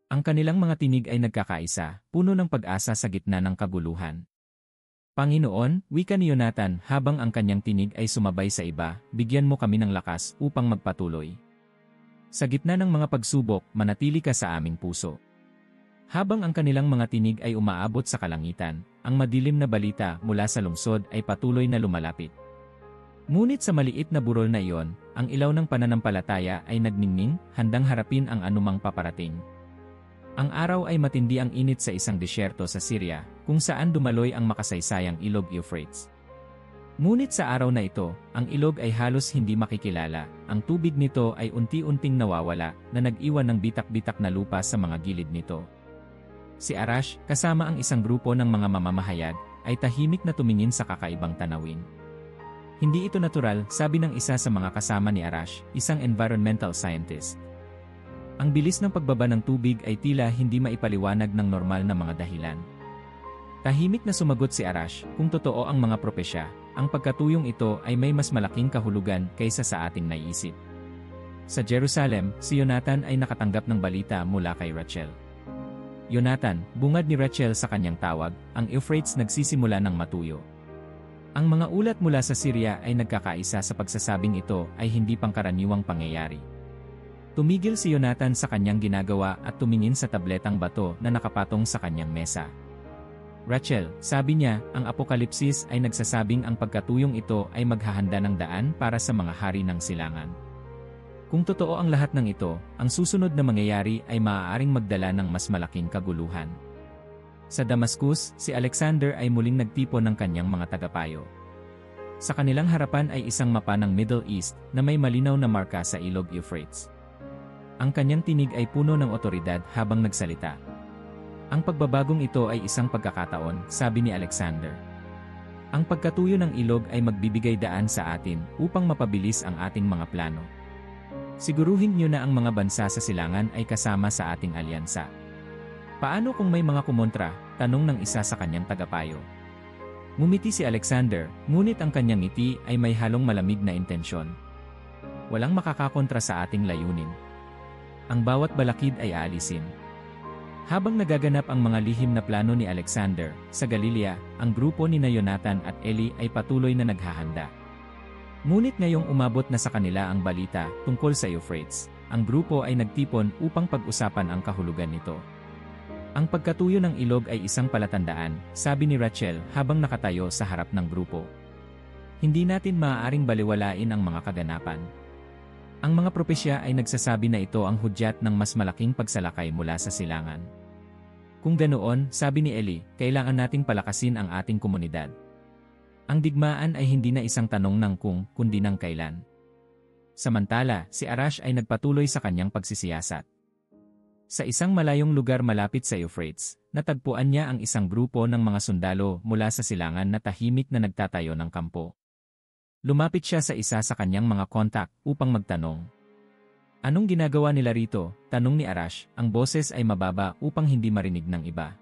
Ang kanilang mga tinig ay nagkakaisa, puno ng pag-asa sa gitna ng kaguluhan. Panginoon, wika ni Jonathan habang ang kanyang tinig ay sumabay sa iba, bigyan mo kami ng lakas upang magpatuloy. Sa gitna ng mga pagsubok, manatili ka sa aming puso. Habang ang kanilang mga tinig ay umaabot sa kalangitan, ang madilim na balita mula sa lungsod ay patuloy na lumalapit. Ngunit sa maliit na burol na iyon, ang ilaw ng pananampalataya ay nagningning, handang harapin ang anumang paparating. Ang araw ay matindi ang init sa isang disyerto sa Syria, kung saan dumaloy ang makasaysayang ilog Euphrates. Ngunit sa araw na ito, ang ilog ay halos hindi makikilala, ang tubig nito ay unti-unting nawawala na nag-iwan ng bitak-bitak na lupa sa mga gilid nito. Si Arash, kasama ang isang grupo ng mga mamamahayag, ay tahimik na tumingin sa kakaibang tanawin. Hindi ito natural, sabi ng isa sa mga kasama ni Arash, isang environmental scientist. Ang bilis ng pagbaba ng tubig ay tila hindi maipaliwanag ng normal na mga dahilan. Tahimik na sumagot si Arash, kung totoo ang mga propesya, ang pagkatuyong ito ay may mas malaking kahulugan kaysa sa ating naiisip. Sa Jerusalem, si Jonathan ay nakatanggap ng balita mula kay Rachel. Jonathan, bungad ni Rachel sa kanyang tawag, ang Euphrates nagsisimula ng matuyo. Ang mga ulat mula sa Syria ay nagkakaisa sa pagsasabing ito ay hindi pangkaraniwang pangyayari. Tumigil si Jonathan sa kanyang ginagawa at tumingin sa tabletang bato na nakapatong sa kanyang mesa. Rachel, sabi niya, ang Apokalipsis ay nagsasabing ang pagkatuyong ito ay maghahanda ng daan para sa mga hari ng silangan. Kung totoo ang lahat ng ito, ang susunod na mangyayari ay maaaring magdala ng mas malaking kaguluhan. Sa Damascus, si Alexander ay muling nagtipon ng kanyang mga tagapayo. Sa kanilang harapan ay isang mapa ng Middle East na may malinaw na marka sa ilog Euphrates. Ang kanyang tinig ay puno ng otoridad habang nagsalita. Ang pagbabagong ito ay isang pagkakataon, sabi ni Alexander. Ang pagkatuyo ng ilog ay magbibigay daan sa atin upang mapabilis ang ating mga plano. Siguruhin niyo na ang mga bansa sa silangan ay kasama sa ating alyansa. Paano kung may mga kumontra? Tanong ng isa sa kanyang tagapayo. Ngumiti si Alexander, ngunit ang kanyang ngiti ay may halong malamig na intensyon. Walang makakakontra sa ating layunin. Ang bawat balakid ay aalisin. Habang nagaganap ang mga lihim na plano ni Alexander, sa Galilea, ang grupo ni Jonathan at Eli ay patuloy na naghahanda. Ngunit ngayong umabot na sa kanila ang balita tungkol sa Euphrates, ang grupo ay nagtipon upang pag-usapan ang kahulugan nito. Ang pagkatuyo ng ilog ay isang palatandaan, sabi ni Rachel habang nakatayo sa harap ng grupo. Hindi natin maaaring baliwalain ang mga kaganapan. Ang mga propesya ay nagsasabi na ito ang hudyat ng mas malaking pagsalakay mula sa silangan. Kung ganoon, sabi ni Eli, kailangan nating palakasin ang ating komunidad. Ang digmaan ay hindi na isang tanong ng kung, kundi ng kailan. Samantala, si Arash ay nagpatuloy sa kanyang pagsisiyasat. Sa isang malayong lugar malapit sa Euphrates, natagpuan niya ang isang grupo ng mga sundalo mula sa silangan na tahimik na nagtatayo ng kampo. Lumapit siya sa isa sa kanyang mga kontak upang magtanong. Anong ginagawa nila rito? Tanong ni Arash, ang boses ay mababa upang hindi marinig ng iba.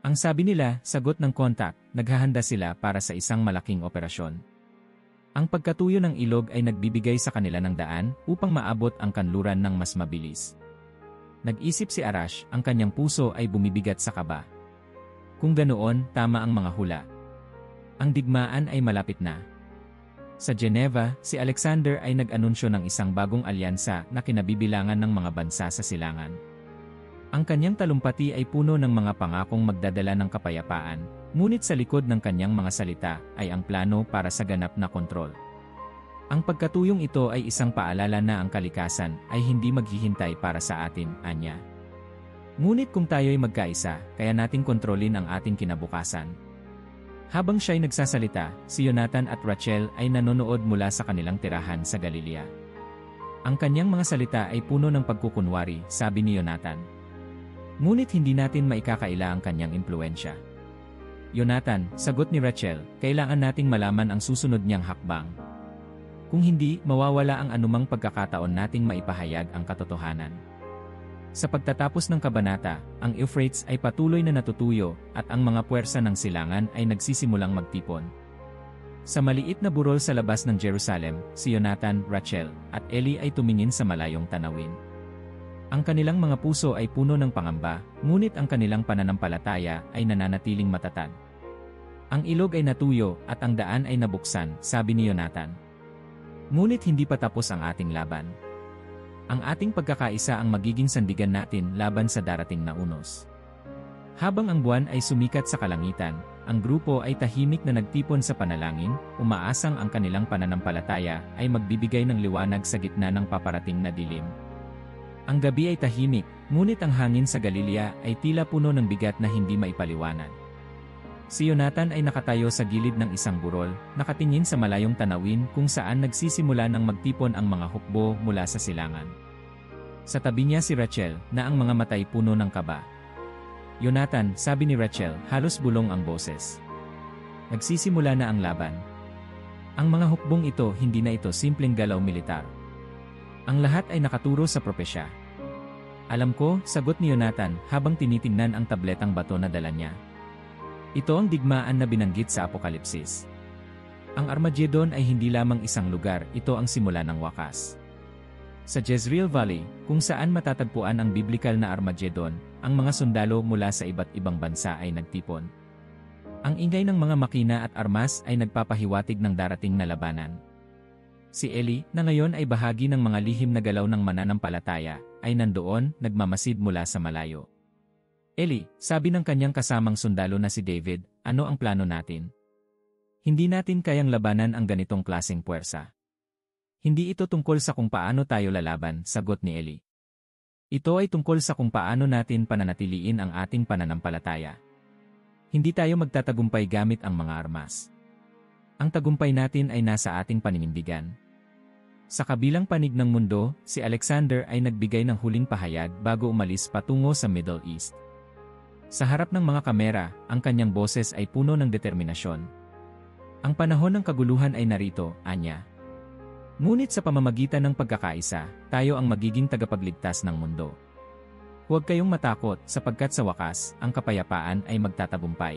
Ang sabi nila, sagot ng kontak, naghahanda sila para sa isang malaking operasyon. Ang pagkatuyo ng ilog ay nagbibigay sa kanila ng daan upang maabot ang kanluran ng mas mabilis. Nag-isip si Arash, ang kanyang puso ay bumibigat sa kaba. Kung ganoon, tama ang mga hula. Ang digmaan ay malapit na. Sa Geneva, si Alexander ay nag-anunsyo ng isang bagong alyansa na kinabibilangan ng mga bansa sa silangan. Ang kanyang talumpati ay puno ng mga pangakong magdadala ng kapayapaan, ngunit sa likod ng kanyang mga salita ay ang plano para sa ganap na kontrol. Ang pagkatuyong ito ay isang paalala na ang kalikasan ay hindi maghihintay para sa atin, anya. Ngunit kung tayo'y magkaisa, kaya nating kontrolin ang ating kinabukasan. Habang siya'y nagsasalita, si Jonathan at Rachel ay nanonood mula sa kanilang tirahan sa Galilea. Ang kanyang mga salita ay puno ng pagkukunwari, sabi ni Jonathan. Ngunit hindi natin maikakaila ang kanyang impluensya. Jonathan, sagot ni Rachel, kailangan nating malaman ang susunod niyang hakbang. Kung hindi, mawawala ang anumang pagkakataon nating maipahayag ang katotohanan. Sa pagtatapos ng kabanata, ang Euphrates ay patuloy na natutuyo at ang mga puwersa ng silangan ay nagsisimulang magtipon. Sa maliit na burol sa labas ng Jerusalem, si Jonathan, Rachel, at Eli ay tumingin sa malayong tanawin. Ang kanilang mga puso ay puno ng pangamba, ngunit ang kanilang pananampalataya ay nananatiling matatag. Ang ilog ay natuyo at ang daan ay nabuksan, sabi ni Jonathan. Ngunit hindi pa tapos ang ating laban. Ang ating pagkakaisa ang magiging sandigan natin laban sa darating na unos. Habang ang buwan ay sumikat sa kalangitan, ang grupo ay tahimik na nagtipon sa panalangin, umaasang ang kanilang pananampalataya ay magbibigay ng liwanag sa gitna ng paparating na dilim. Ang gabi ay tahimik, ngunit ang hangin sa Galilea ay tila puno ng bigat na hindi maipaliwanag. Si Jonathan ay nakatayo sa gilid ng isang burol, nakatingin sa malayong tanawin kung saan nagsisimula ng magtipon ang mga hukbo mula sa silangan. Sa tabi niya si Rachel, na ang mga matay puno ng kaba. Jonathan, sabi ni Rachel, halos bulong ang boses. Nagsisimula na ang laban. Ang mga hukbong ito, hindi na ito simpleng galaw militar. Ang lahat ay nakaturo sa propesya. Alam ko, sagot ni Jonathan habang tinitingnan ang tabletang bato na dala niya. Ito ang digmaan na binanggit sa Apokalipsis. Ang Armageddon ay hindi lamang isang lugar, ito ang simula ng wakas. Sa Jezreel Valley, kung saan matatagpuan ang biblikal na Armageddon, ang mga sundalo mula sa iba't ibang bansa ay nagtipon. Ang ingay ng mga makina at armas ay nagpapahiwatig ng darating na labanan. Si Eli, na ngayon ay bahagi ng mga lihim na galaw ng mananampalataya, ay nandoon, nagmamasid mula sa malayo. Eli, sabi ng kanyang kasamang sundalo na si David, ano ang plano natin? Hindi natin kayang labanan ang ganitong klaseng puwersa. Hindi ito tungkol sa kung paano tayo lalaban, sagot ni Eli. Ito ay tungkol sa kung paano natin pananatiliin ang ating pananampalataya. Hindi tayo magtatagumpay gamit ang mga armas. Ang tagumpay natin ay nasa ating paninindigan. Sa kabilang panig ng mundo, si Alexander ay nagbigay ng huling pahayag bago umalis patungo sa Middle East. Sa harap ng mga kamera, ang kanyang boses ay puno ng determinasyon. Ang panahon ng kaguluhan ay narito, anya. Ngunit sa pamamagitan ng pagkakaisa, tayo ang magiging tagapagligtas ng mundo. Huwag kayong matakot sapagkat sa wakas, ang kapayapaan ay magtatagumpay.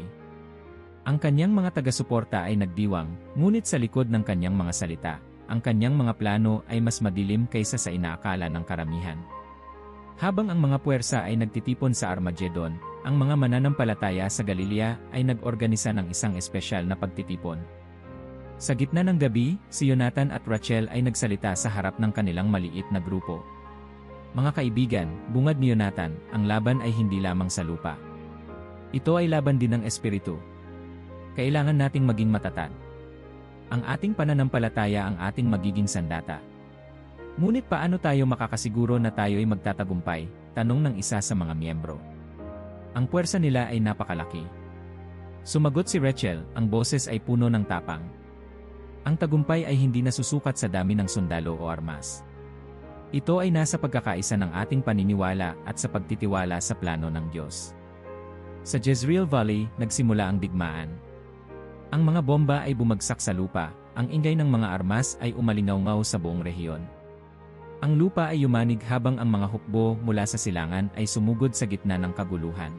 Ang kanyang mga taga-suporta ay nagdiwang, ngunit sa likod ng kanyang mga salita, ang kanyang mga plano ay mas madilim kaysa sa inaakala ng karamihan. Habang ang mga puwersa ay nagtitipon sa Armageddon, ang mga mananampalataya sa Galilea ay nag-organisa ng isang espesyal na pagtitipon. Sa gitna ng gabi, si Jonathan at Rachel ay nagsalita sa harap ng kanilang maliit na grupo. Mga kaibigan, bungad ni Jonathan, ang laban ay hindi lamang sa lupa. Ito ay laban din ng espiritu. Kailangan nating maging matatag. Ang ating pananampalataya ang ating magiging sandata. Ngunit paano tayo makakasiguro na tayo ay magtatagumpay? Tanong ng isa sa mga miyembro. Ang puwersa nila ay napakalaki. Sumagot si Rachel, ang boses ay puno ng tapang. Ang tagumpay ay hindi nasusukat sa dami ng sundalo o armas. Ito ay nasa pagkakaisa ng ating paniniwala at sa pagtitiwala sa plano ng Diyos. Sa Jezreel Valley, nagsimula ang digmaan. Ang mga bomba ay bumagsak sa lupa, ang ingay ng mga armas ay umalingaw-ngaw sa buong rehiyon. Ang lupa ay yumanig habang ang mga hukbo mula sa silangan ay sumugod sa gitna ng kaguluhan.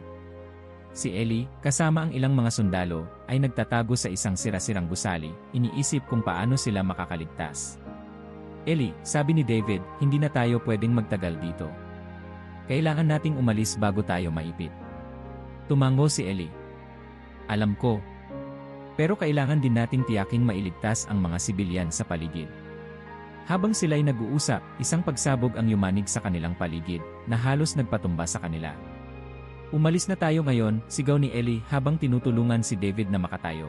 Si Eli, kasama ang ilang mga sundalo, ay nagtatago sa isang sira-sirang gusali, iniisip kung paano sila makakaligtas. Eli, sabi ni David, hindi na tayo pwedeng magtagal dito. Kailangan nating umalis bago tayo maipit. Tumango si Eli. Alam ko. Pero kailangan din nating tiyaking mailigtas ang mga sibilyan sa paligid. Habang sila'y nag-uusap, isang pagsabog ang yumanig sa kanilang paligid, na halos nagpatumba sa kanila. Umalis na tayo ngayon, sigaw ni Eli habang tinutulungan si David na makatayo.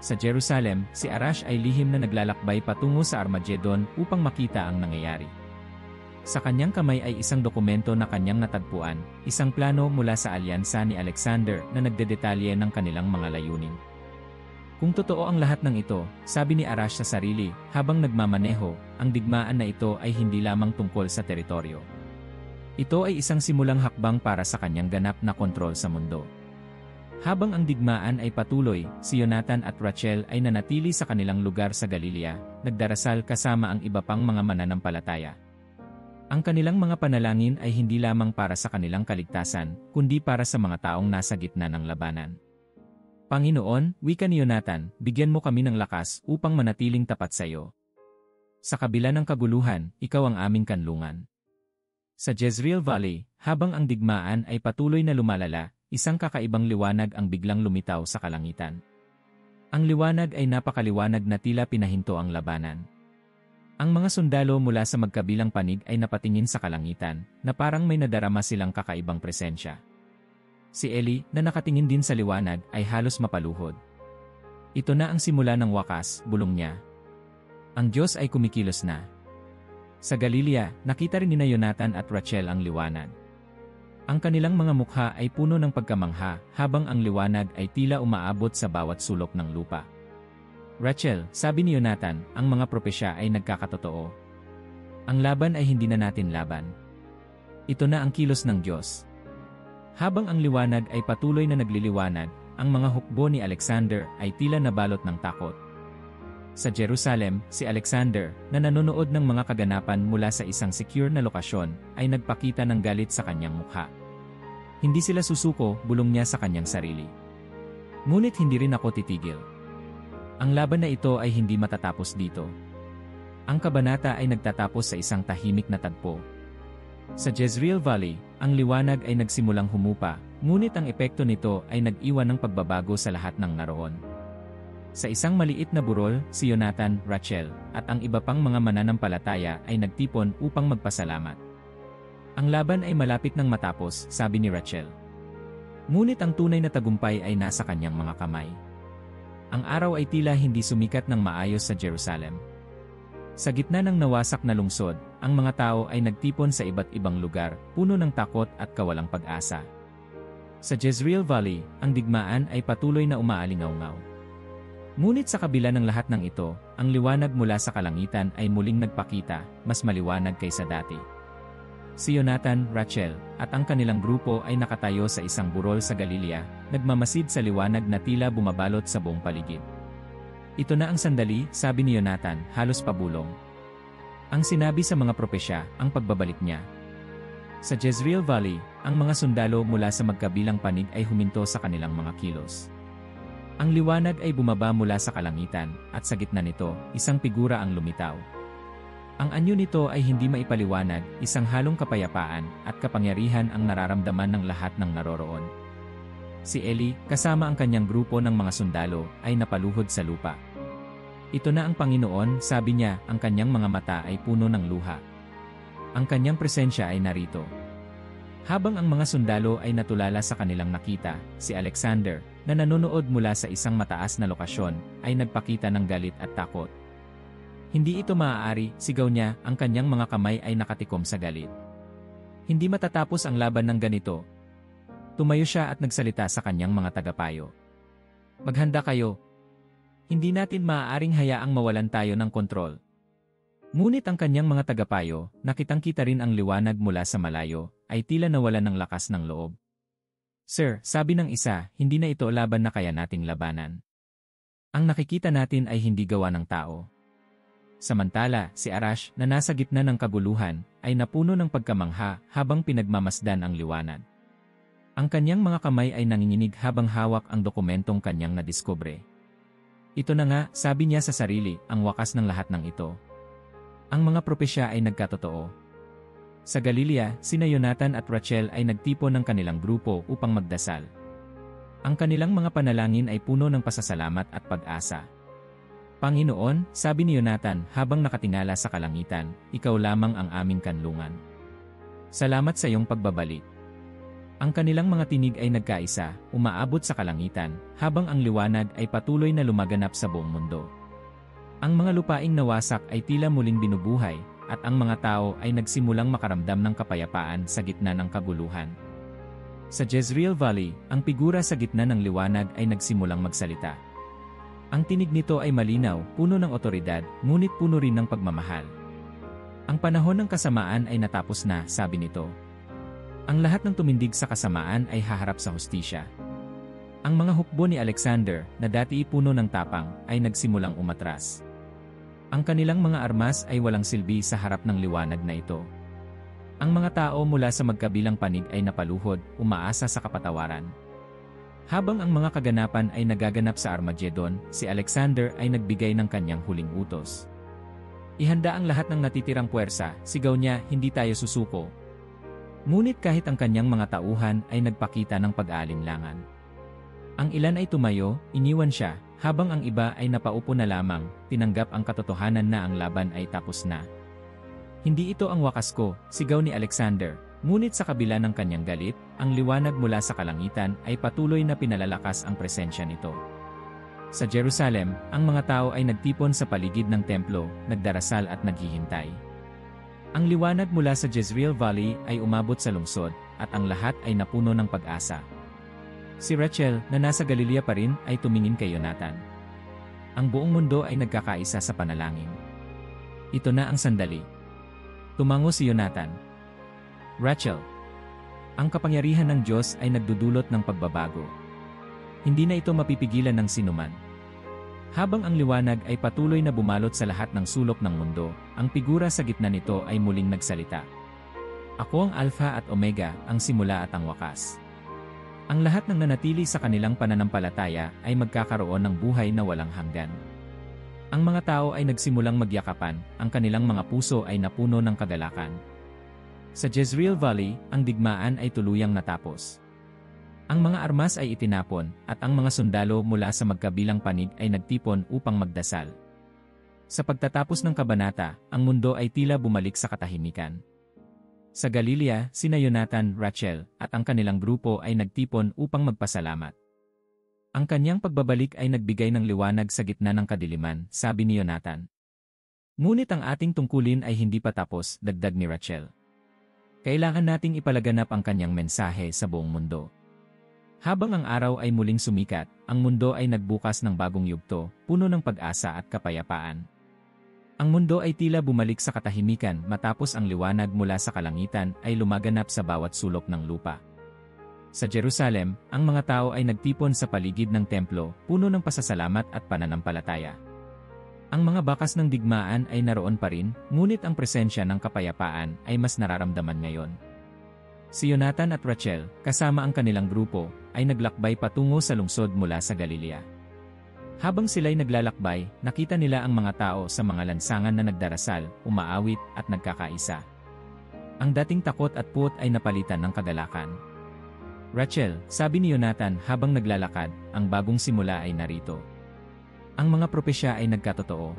Sa Jerusalem, si Arash ay lihim na naglalakbay patungo sa Armageddon upang makita ang nangyayari. Sa kanyang kamay ay isang dokumento na kanyang natagpuan, isang plano mula sa alyansa ni Alexander na nagdedetalye ng kanilang mga layunin. Kung totoo ang lahat ng ito, sabi ni Arash sa sarili, habang nagmamaneho, ang digmaan na ito ay hindi lamang tungkol sa teritoryo. Ito ay isang simulang hakbang para sa kanyang ganap na kontrol sa mundo. Habang ang digmaan ay patuloy, si Jonathan at Rachel ay nanatili sa kanilang lugar sa Galilea, nagdarasal kasama ang iba pang mga mananampalataya. Ang kanilang mga panalangin ay hindi lamang para sa kanilang kaligtasan, kundi para sa mga taong nasa gitna ng labanan. Panginoon, wika ni Jonathan, bigyan mo kami ng lakas upang manatiling tapat sa iyo. Sa kabila ng kaguluhan, ikaw ang aming kanlungan. Sa Jezreel Valley, habang ang digmaan ay patuloy na lumalala, isang kakaibang liwanag ang biglang lumitaw sa kalangitan. Ang liwanag ay napakaliwanag na tila pinahinto ang labanan. Ang mga sundalo mula sa magkabilang panig ay napatingin sa kalangitan, na parang may nadarama silang kakaibang presensya. Si Eli, na nakatingin din sa liwanag, ay halos mapaluhod. Ito na ang simula ng wakas, bulong niya. Ang Diyos ay kumikilos na. Sa Galilea, nakita rin ni Jonathan at Rachel ang liwanag. Ang kanilang mga mukha ay puno ng pagkamangha, habang ang liwanag ay tila umaabot sa bawat sulok ng lupa. Rachel, sabi ni Jonathan, ang mga propesya ay nagkakatotoo. Ang laban ay hindi na natin laban. Ito na ang kilos ng Diyos. Habang ang liwanag ay patuloy na nagliliwanag, ang mga hukbo ni Alexander ay tila nabalot ng takot. Sa Jerusalem, si Alexander, na nanonood ng mga kaganapan mula sa isang secure na lokasyon, ay nagpakita ng galit sa kanyang mukha. Hindi sila susuko, bulong niya sa kanyang sarili. Ngunit hindi rin ako titigil. Ang laban na ito ay hindi matatapos dito. Ang kabanata ay nagtatapos sa isang tahimik na tagpo. Sa Jezreel Valley, ang liwanag ay nagsimulang humupa, ngunit ang epekto nito ay nag-iwan ng pagbabago sa lahat ng naroon. Sa isang maliit na burol, si Jonathan, Rachel, at ang iba pang mga mananampalataya ay nagtipon upang magpasalamat. Ang laban ay malapit nang matapos, sabi ni Rachel. Ngunit ang tunay na tagumpay ay nasa kanyang mga kamay. Ang araw ay tila hindi sumikat ng maayos sa Jerusalem. Sa gitna ng nawasak na lungsod, ang mga tao ay nagtipon sa iba't ibang lugar, puno ng takot at kawalang pag-asa. Sa Jezreel Valley, ang digmaan ay patuloy na umaalingaw-ngaw. Ngunit sa kabila ng lahat ng ito, ang liwanag mula sa kalangitan ay muling nagpakita, mas maliwanag kaysa dati. Si Jonathan, Rachel, at ang kanilang grupo ay nakatayo sa isang burol sa Galilea, nagmamasid sa liwanag na tila bumabalot sa buong paligid. Ito na ang sandali, sabi ni Jonathan, halos pabulong. Ang sinabi sa mga propesya, ang pagbabalik niya. Sa Jezreel Valley, ang mga sundalo mula sa magkabilang panig ay huminto sa kanilang mga kilos. Ang liwanag ay bumaba mula sa kalangitan, at sa gitna nito, isang figura ang lumitaw. Ang anyo nito ay hindi maipaliwanag, isang halong kapayapaan at kapangyarihan ang nararamdaman ng lahat ng naroroon. Si Eli, kasama ang kanyang grupo ng mga sundalo, ay napaluhod sa lupa. Ito na ang Panginoon, sabi niya, ang kanyang mga mata ay puno ng luha. Ang kanyang presensya ay narito. Habang ang mga sundalo ay natulala sa kanilang nakita, si Alexander, na nanonood mula sa isang mataas na lokasyon, ay nagpakita ng galit at takot. Hindi ito maaari, sigaw niya, ang kanyang mga kamay ay nakatikom sa galit. Hindi matatapos ang laban ng ganito. Tumayo siya at nagsalita sa kanyang mga tagapayo. Maghanda kayo. Hindi natin maaaring hayaang mawalan tayo ng kontrol. Ngunit ang kanyang mga tagapayo, nakitang-kita rin ang liwanag mula sa malayo, ay tila nawalan ng lakas ng loob. Sir, sabi ng isa, hindi na ito laban na kaya nating labanan. Ang nakikita natin ay hindi gawa ng tao. Samantala, si Arash, na nasa gitna ng kaguluhan, ay napuno ng pagkamangha habang pinagmamasdan ang liwanag. Ang kanyang mga kamay ay nanginginig habang hawak ang dokumentong kanyang nadiskubre. Ito na nga, sabi niya sa sarili, ang wakas ng lahat ng ito. Ang mga propesya ay nagkatotoo. Sa Galilea, sina Jonathan at Rachel ay nagtipon ng kanilang grupo upang magdasal. Ang kanilang mga panalangin ay puno ng pasasalamat at pag-asa. Panginoon, sabi ni Jonathan habang nakatingala sa kalangitan, ikaw lamang ang aming kanlungan. Salamat sa iyong pagbabalik. Ang kanilang mga tinig ay nagkaisa, umaabot sa kalangitan, habang ang liwanag ay patuloy na lumaganap sa buong mundo. Ang mga lupaing nawasak ay tila muling binubuhay, at ang mga tao ay nagsimulang makaramdam ng kapayapaan sa gitna ng kaguluhan. Sa Jezreel Valley, ang figura sa gitna ng liwanag ay nagsimulang magsalita. Ang tinig nito ay malinaw, puno ng otoridad, ngunit puno rin ng pagmamahal. Ang panahon ng kasamaan ay natapos na, sabi nito. Ang lahat ng tumindig sa kasamaan ay haharap sa hustisya. Ang mga hukbo ni Alexander, na dati puno ng tapang, ay nagsimulang umatras. Ang kanilang mga armas ay walang silbi sa harap ng liwanag na ito. Ang mga tao mula sa magkabilang panig ay napaluhod, umaasa sa kapatawaran. Habang ang mga kaganapan ay nagaganap sa Armageddon, si Alexander ay nagbigay ng kanyang huling utos. Ihanda ang lahat ng natitirang puwersa, sigaw niya, hindi tayo susuko. Ngunit kahit ang kanyang mga tauhan ay nagpakita ng pag-aalinlangan. Ang ilan ay tumayo, iniwan siya, habang ang iba ay napaupo na lamang, tinanggap ang katotohanan na ang laban ay tapos na. Hindi ito ang wakas ko, sigaw ni Alexander, ngunit sa kabila ng kanyang galit, ang liwanag mula sa kalangitan ay patuloy na pinalalakas ang presensya nito. Sa Jerusalem, ang mga tao ay nagtipon sa paligid ng templo, nagdarasal at naghihintay. Ang liwanag mula sa Jezreel Valley ay umabot sa lungsod, at ang lahat ay napuno ng pag-asa. Si Rachel, na nasa Galilea pa rin, ay tumingin kay Jonathan. Ang buong mundo ay nagkakaisa sa panalangin. Ito na ang sandali. Tumango si Jonathan. Rachel. Ang kapangyarihan ng Diyos ay nagdudulot ng pagbabago. Hindi na ito mapipigilan ng sinuman. Habang ang liwanag ay patuloy na bumalot sa lahat ng sulok ng mundo, ang figura sa gitna nito ay muling nagsalita. Ako ang Alpha at Omega, ang simula at ang wakas. Ang lahat ng nanatili sa kanilang pananampalataya ay magkakaroon ng buhay na walang hanggan. Ang mga tao ay nagsimulang magyakapan, ang kanilang mga puso ay napuno ng kagalakan. Sa Jezreel Valley, ang digmaan ay tuluyang natapos. Ang mga armas ay itinapon, at ang mga sundalo mula sa magkabilang panig ay nagtipon upang magdasal. Sa pagtatapos ng kabanata, ang mundo ay tila bumalik sa katahimikan. Sa Galilea, sina Jonathan, Rachel, at ang kanilang grupo ay nagtipon upang magpasalamat. Ang kanyang pagbabalik ay nagbigay ng liwanag sa gitna ng kadiliman, sabi ni Jonathan. Ngunit ang ating tungkulin ay hindi pa tapos, dagdag ni Rachel. Kailangan nating ipalaganap ang kanyang mensahe sa buong mundo. Habang ang araw ay muling sumikat, ang mundo ay nagbukas ng bagong yugto, puno ng pag-asa at kapayapaan. Ang mundo ay tila bumalik sa katahimikan matapos ang liwanag mula sa kalangitan ay lumaganap sa bawat sulok ng lupa. Sa Jerusalem, ang mga tao ay nagtipon sa paligid ng templo, puno ng pasasalamat at pananampalataya. Ang mga bakas ng digmaan ay naroon pa rin, ngunit ang presensya ng kapayapaan ay mas nararamdaman ngayon. Si Jonathan at Rachel, kasama ang kanilang grupo, ay naglakbay patungo sa lungsod mula sa Galilea. Habang sila'y naglalakbay, nakita nila ang mga tao sa mga lansangan na nagdarasal, umaawit at nagkakaisa. Ang dating takot at puot ay napalitan ng kagalakan. Rachel, sabi ni Jonathan habang naglalakad, ang bagong simula ay narito. Ang mga propesya ay nagkatotoo.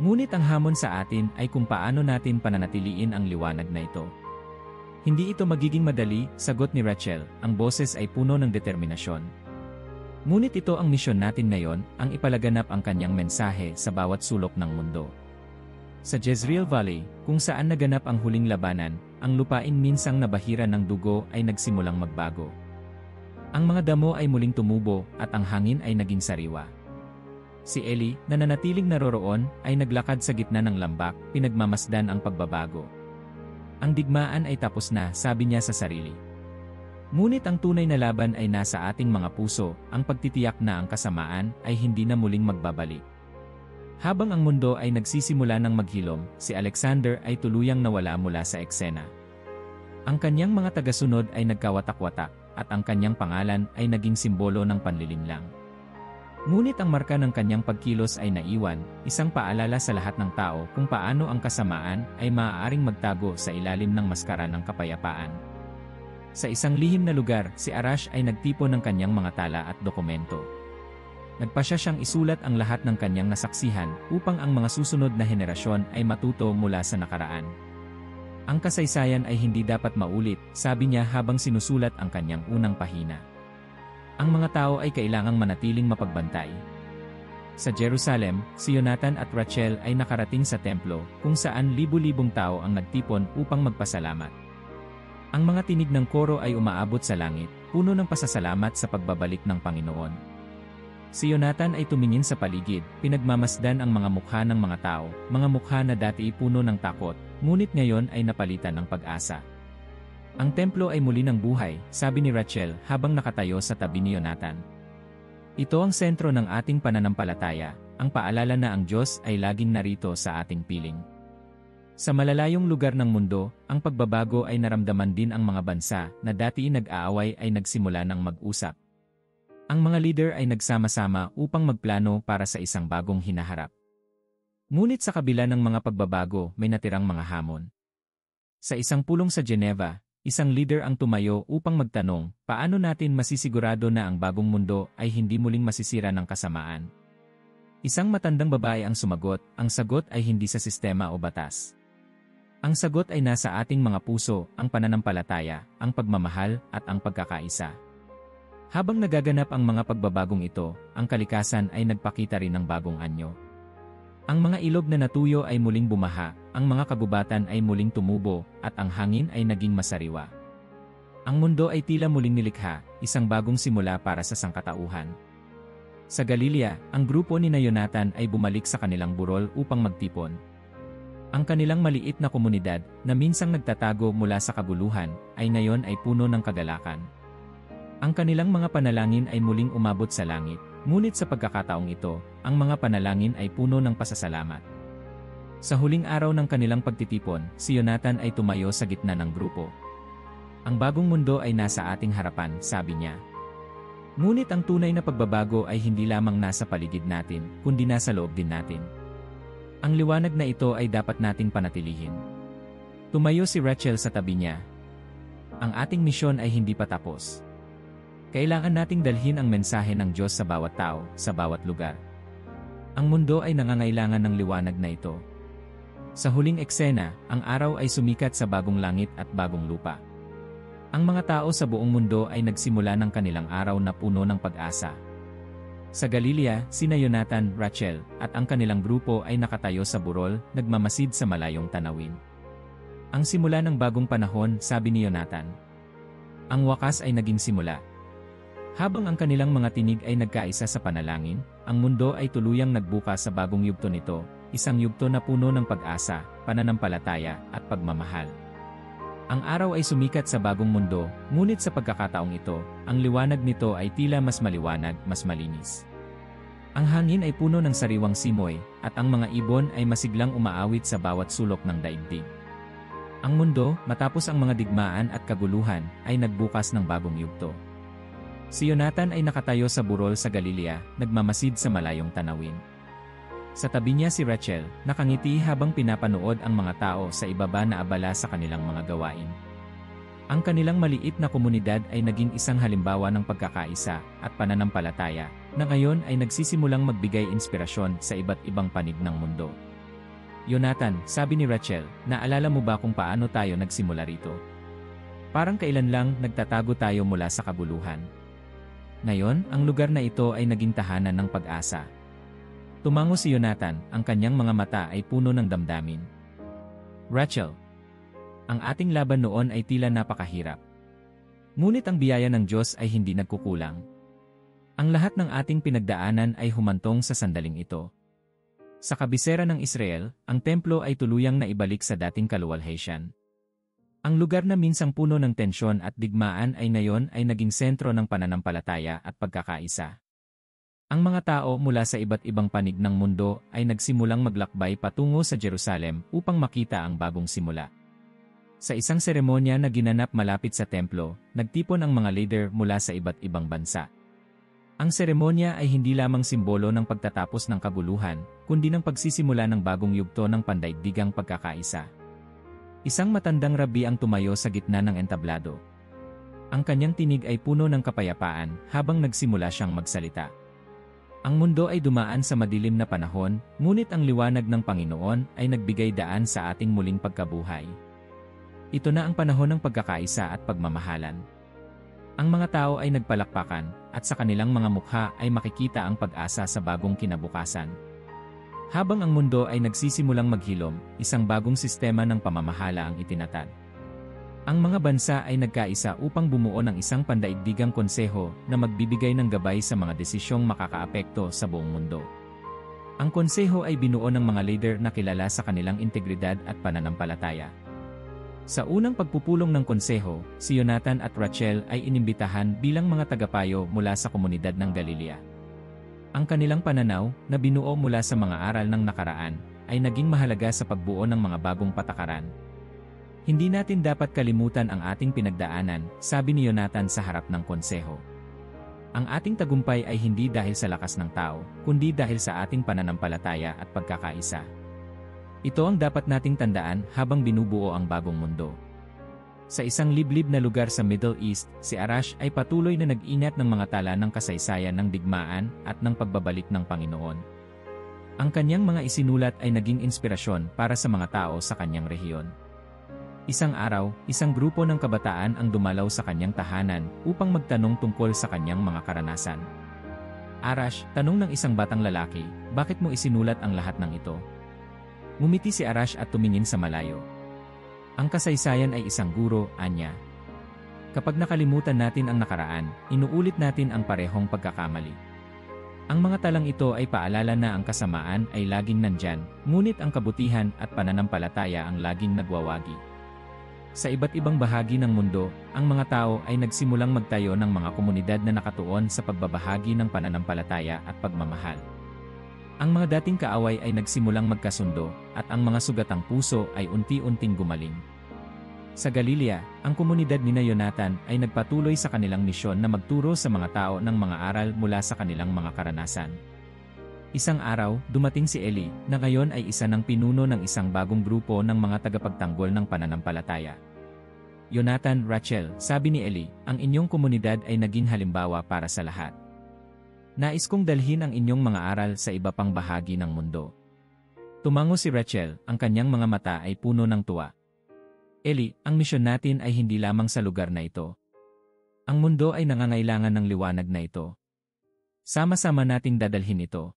Ngunit ang hamon sa atin ay kung paano natin pananatiliin ang liwanag na ito. Hindi ito magiging madali, sagot ni Rachel, ang boses ay puno ng determinasyon. Ngunit ito ang misyon natin ngayon, ang ipalaganap ang kanyang mensahe sa bawat sulok ng mundo. Sa Jezreel Valley, kung saan naganap ang huling labanan, ang lupain minsang nabahira ng dugo ay nagsimulang magbago. Ang mga damo ay muling tumubo at ang hangin ay naging sariwa. Si Eli, na nanatiling naroroon, ay naglakad sa gitna ng lambak, pinagmamasdan ang pagbabago. Ang digmaan ay tapos na, sabi niya sa sarili. Ngunit ang tunay na laban ay nasa ating mga puso, ang pagtitiyak na ang kasamaan ay hindi na muling magbabalik. Habang ang mundo ay nagsisimula ng maghilom, si Alexander ay tuluyang nawala mula sa eksena. Ang kanyang mga tagasunod ay nagkawatak-watak, at ang kanyang pangalan ay naging simbolo ng panlilinlang. Ngunit ang marka ng kanyang pagkilos ay naiwan, isang paalala sa lahat ng tao kung paano ang kasamaan ay maaaring magtago sa ilalim ng maskara ng kapayapaan. Sa isang lihim na lugar, si Arash ay nagtipon ng kanyang mga tala at dokumento. Nagpasya siyang isulat ang lahat ng kanyang nasaksihan upang ang mga susunod na henerasyon ay matuto mula sa nakaraan. Ang kasaysayan ay hindi dapat maulit, sabi niya habang sinusulat ang kanyang unang pahina. Ang mga tao ay kailangang manatiling mapagbantay. Sa Jerusalem, si Jonathan at Rachel ay nakarating sa templo kung saan libu-libong tao ang nagtipon upang magpasalamat. Ang mga tinig ng koro ay umaabot sa langit, puno ng pasasalamat sa pagbabalik ng Panginoon. Si Jonathan ay tumingin sa paligid, pinagmamasdan ang mga mukha ng mga tao, mga mukha na dati puno ng takot, ngunit ngayon ay napalitan ng pag-asa. Ang templo ay muli ng buhay, sabi ni Rachel habang nakatayo sa tabi ni Jonathan. Ito ang sentro ng ating pananampalataya, ang paalala na ang Diyos ay laging narito sa ating piling. Sa malalayong lugar ng mundo, ang pagbabago ay naramdaman din ang mga bansa na dati nag-aaway ay nagsimula ng mag-usap. Ang mga leader ay nagsama-sama upang magplano para sa isang bagong hinaharap. Ngunit sa kabila ng mga pagbabago, may natirang mga hamon. Sa isang pulong sa Geneva, isang leader ang tumayo upang magtanong, paano natin masisigurado na ang bagong mundo ay hindi muling masisira ng kasamaan? Isang matandang babae ang sumagot, ang sagot ay hindi sa sistema o batas. Ang sagot ay nasa ating mga puso, ang pananampalataya, ang pagmamahal, at ang pagkakaisa. Habang nagaganap ang mga pagbabagong ito, ang kalikasan ay nagpakita rin ng bagong anyo. Ang mga ilog na natuyo ay muling bumaha, ang mga kagubatan ay muling tumubo, at ang hangin ay naging masariwa. Ang mundo ay tila muling nilikha, isang bagong simula para sa sangkatauhan. Sa Galilea, ang grupo ni Jonathan ay bumalik sa kanilang burol upang magtipon. Ang kanilang maliit na komunidad, na minsang nagtatago mula sa kaguluhan, ay ngayon ay puno ng kagalakan. Ang kanilang mga panalangin ay muling umabot sa langit, ngunit sa pagkakataong ito, ang mga panalangin ay puno ng pasasalamat. Sa huling araw ng kanilang pagtitipon, si Jonathan ay tumayo sa gitna ng grupo. Ang bagong mundo ay nasa ating harapan, sabi niya. Ngunit ang tunay na pagbabago ay hindi lamang nasa paligid natin, kundi nasa loob din natin. Ang liwanag na ito ay dapat nating panatilihin. Tumayo si Rachel sa tabi niya. Ang ating misyon ay hindi pa tapos. Kailangan nating dalhin ang mensahe ng Diyos sa bawat tao, sa bawat lugar. Ang mundo ay nangangailangan ng liwanag na ito. Sa huling eksena, ang araw ay sumikat sa bagong langit at bagong lupa. Ang mga tao sa buong mundo ay nagsimula ng kanilang araw na puno ng pag-asa. Sa Galilea, sina Jonathan, Rachel, at ang kanilang grupo ay nakatayo sa burol, nagmamasid sa malayong tanawin. Ang simula ng bagong panahon, sabi ni Jonathan. Ang wakas ay naging simula. Habang ang kanilang mga tinig ay nagkaisa sa panalangin, ang mundo ay tuluyang nagbuka sa bagong yugto nito, isang yugto na puno ng pag-asa, pananampalataya, at pagmamahal. Ang araw ay sumikat sa bagong mundo, ngunit sa pagkakataong ito, ang liwanag nito ay tila mas maliwanag, mas malinis. Ang hangin ay puno ng sariwang simoy, at ang mga ibon ay masiglang umaawit sa bawat sulok ng daigdig. Ang mundo, matapos ang mga digmaan at kaguluhan, ay nagbukas ng bagong yugto. Si Jonathan ay nakatayo sa burol sa Galilea, nagmamasid sa malayong tanawin. Sa tabi niya si Rachel, nakangiti habang pinapanood ang mga tao sa ibaba na abala sa kanilang mga gawain. Ang kanilang maliit na komunidad ay naging isang halimbawa ng pagkakaisa at pananampalataya, na ngayon ay nagsisimulang magbigay inspirasyon sa iba't ibang panig ng mundo. Jonathan, sabi ni Rachel, naalala mo ba kung paano tayo nagsimula rito? Parang kailan lang nagtatago tayo mula sa kabuluhan. Ngayon, ang lugar na ito ay naging tahanan ng pag-asa. Tumango si Jonathan, ang kanyang mga mata ay puno ng damdamin. Rachel, ang ating laban noon ay tila napakahirap. Ngunit ang biyaya ng Diyos ay hindi nagkukulang. Ang lahat ng ating pinagdaanan ay humantong sa sandaling ito. Sa kabisera ng Israel, ang templo ay tuluyang naibalik sa dating kaluwalhatian. Ang lugar na minsang puno ng tensyon at digmaan ay ngayon ay naging sentro ng pananampalataya at pagkakaisa. Ang mga tao mula sa iba't ibang panig ng mundo ay nagsimulang maglakbay patungo sa Jerusalem upang makita ang bagong simula. Sa isang seremonya na ginanap malapit sa templo, nagtipon ang mga leader mula sa iba't ibang bansa. Ang seremonya ay hindi lamang simbolo ng pagtatapos ng kaguluhan, kundi ng pagsisimula ng bagong yugto ng pandaigdigang pagkakaisa. Isang matandang rabi ang tumayo sa gitna ng entablado. Ang kanyang tinig ay puno ng kapayapaan habang nagsimula siyang magsalita. Ang mundo ay dumaan sa madilim na panahon, ngunit ang liwanag ng Panginoon ay nagbigay daan sa ating muling pagkabuhay. Ito na ang panahon ng pagkakaisa at pagmamahalan. Ang mga tao ay nagpalakpakan, at sa kanilang mga mukha ay makikita ang pag-asa sa bagong kinabukasan. Habang ang mundo ay nagsisimulang maghilom, isang bagong sistema ng pamamahala ang itinatag. Ang mga bansa ay nagkaisa upang bumuo ng isang pandaigdigang konseho na magbibigay ng gabay sa mga desisyong makakaapekto sa buong mundo. Ang konseho ay binuo ng mga leader na kilala sa kanilang integridad at pananampalataya. Sa unang pagpupulong ng konseho, si Jonathan at Rachel ay inimbitahan bilang mga tagapayo mula sa komunidad ng Galilea. Ang kanilang pananaw, na binuo mula sa mga aral ng nakaraan, ay naging mahalaga sa pagbuo ng mga bagong patakaran. Hindi natin dapat kalimutan ang ating pinagdaanan, sabi ni Jonathan sa harap ng konseho. Ang ating tagumpay ay hindi dahil sa lakas ng tao, kundi dahil sa ating pananampalataya at pagkakaisa. Ito ang dapat nating tandaan habang binubuo ang bagong mundo. Sa isang liblib na lugar sa Middle East, si Arash ay patuloy na nag-ingat ng mga tala ng kasaysayan ng digmaan at ng pagbabalik ng Panginoon. Ang kanyang mga isinulat ay naging inspirasyon para sa mga tao sa kanyang rehiyon. Isang araw, isang grupo ng kabataan ang dumalaw sa kanyang tahanan upang magtanong tungkol sa kanyang mga karanasan. Arash, tanong ng isang batang lalaki, bakit mo isinulat ang lahat ng ito? Ngumiti si Arash at tumingin sa malayo. Ang kasaysayan ay isang guro, anya. Kapag nakalimutan natin ang nakaraan, inuulit natin ang parehong pagkakamali. Ang mga talang ito ay paalala na ang kasamaan ay laging nandyan, ngunit ang kabutihan at pananampalataya ang laging nagwawagi. Sa iba't ibang bahagi ng mundo, ang mga tao ay nagsimulang magtayo ng mga komunidad na nakatuon sa pagbabahagi ng pananampalataya at pagmamahal. Ang mga dating kaaway ay nagsimulang magkasundo, at ang mga sugatang puso ay unti-unting gumaling. Sa Galilea, ang komunidad ni Jonathan ay nagpatuloy sa kanilang misyon na magturo sa mga tao ng mga aral mula sa kanilang mga karanasan. Isang araw, dumating si Eli, na ngayon ay isa ng pinuno ng isang bagong grupo ng mga tagapagtanggol ng pananampalataya. Jonathan, Rachel, sabi ni Eli, ang inyong komunidad ay naging halimbawa para sa lahat. Nais kong dalhin ang inyong mga aral sa iba pang bahagi ng mundo. Tumango si Rachel, ang kanyang mga mata ay puno ng tuwa. Eli, ang misyon natin ay hindi lamang sa lugar na ito. Ang mundo ay nangangailangan ng liwanag na ito. Sama-sama nating dadalhin ito.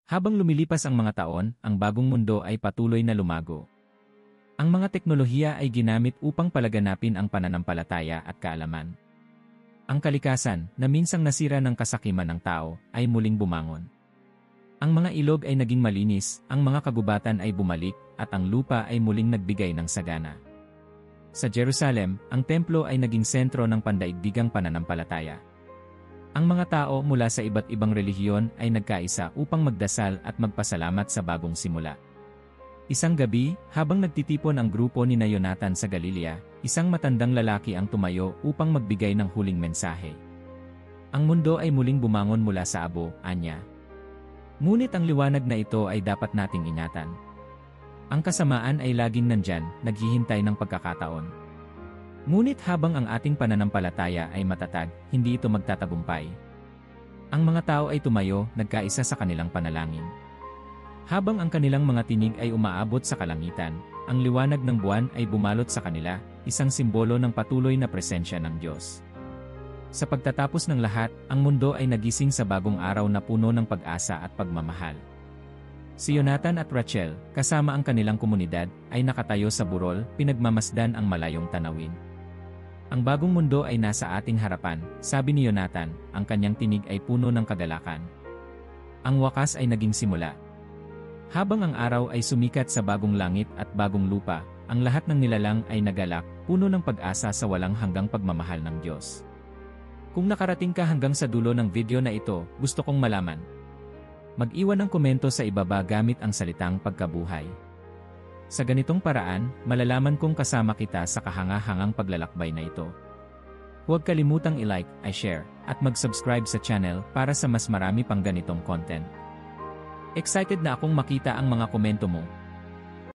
Habang lumilipas ang mga taon, ang bagong mundo ay patuloy na lumago. Ang mga teknolohiya ay ginamit upang palaganapin ang pananampalataya at kaalaman. Ang kalikasan, na minsang nasira ng kasakiman ng tao, ay muling bumangon. Ang mga ilog ay naging malinis, ang mga kagubatan ay bumalik, at ang lupa ay muling nagbigay ng sagana. Sa Jerusalem, ang templo ay naging sentro ng pandaigdigang pananampalataya. Ang mga tao mula sa iba't ibang relihiyon ay nagkaisa upang magdasal at magpasalamat sa bagong simula. Isang gabi, habang nagtitipon ang grupo ni Jonathan sa Galilea, isang matandang lalaki ang tumayo upang magbigay ng huling mensahe. Ang mundo ay muling bumangon mula sa abo, anya. Ngunit ang liwanag na ito ay dapat nating ingatan. Ang kasamaan ay laging nandyan, naghihintay ng pagkakataon. Ngunit habang ang ating pananampalataya ay matatag, hindi ito magtatagumpay. Ang mga tao ay tumayo, nagkaisa sa kanilang panalangin. Habang ang kanilang mga tinig ay umaabot sa kalangitan, ang liwanag ng buwan ay bumalot sa kanila, isang simbolo ng patuloy na presensya ng Diyos. Sa pagtatapos ng lahat, ang mundo ay nagising sa bagong araw na puno ng pag-asa at pagmamahal. Si Jonathan at Rachel, kasama ang kanilang komunidad, ay nakatayo sa burol, pinagmamasdan ang malayong tanawin. Ang bagong mundo ay nasa ating harapan, sabi ni Jonathan, ang kanyang tinig ay puno ng kagalakan. Ang wakas ay naging simula. Habang ang araw ay sumikat sa bagong langit at bagong lupa, ang lahat ng nilalang ay nagalak, puno ng pag-asa sa walang hanggang pagmamahal ng Diyos. Kung nakarating ka hanggang sa dulo ng video na ito, gusto kong malaman. Mag-iwan ng komento sa ibaba gamit ang salitang pagkabuhay. Sa ganitong paraan, malalaman kong kasama kita sa kahanga-hangang paglalakbay na ito. Huwag kalimutang i-like, i-share, at mag-subscribe sa channel para sa mas marami pang ganitong content. Excited na akong makita ang mga komento mo.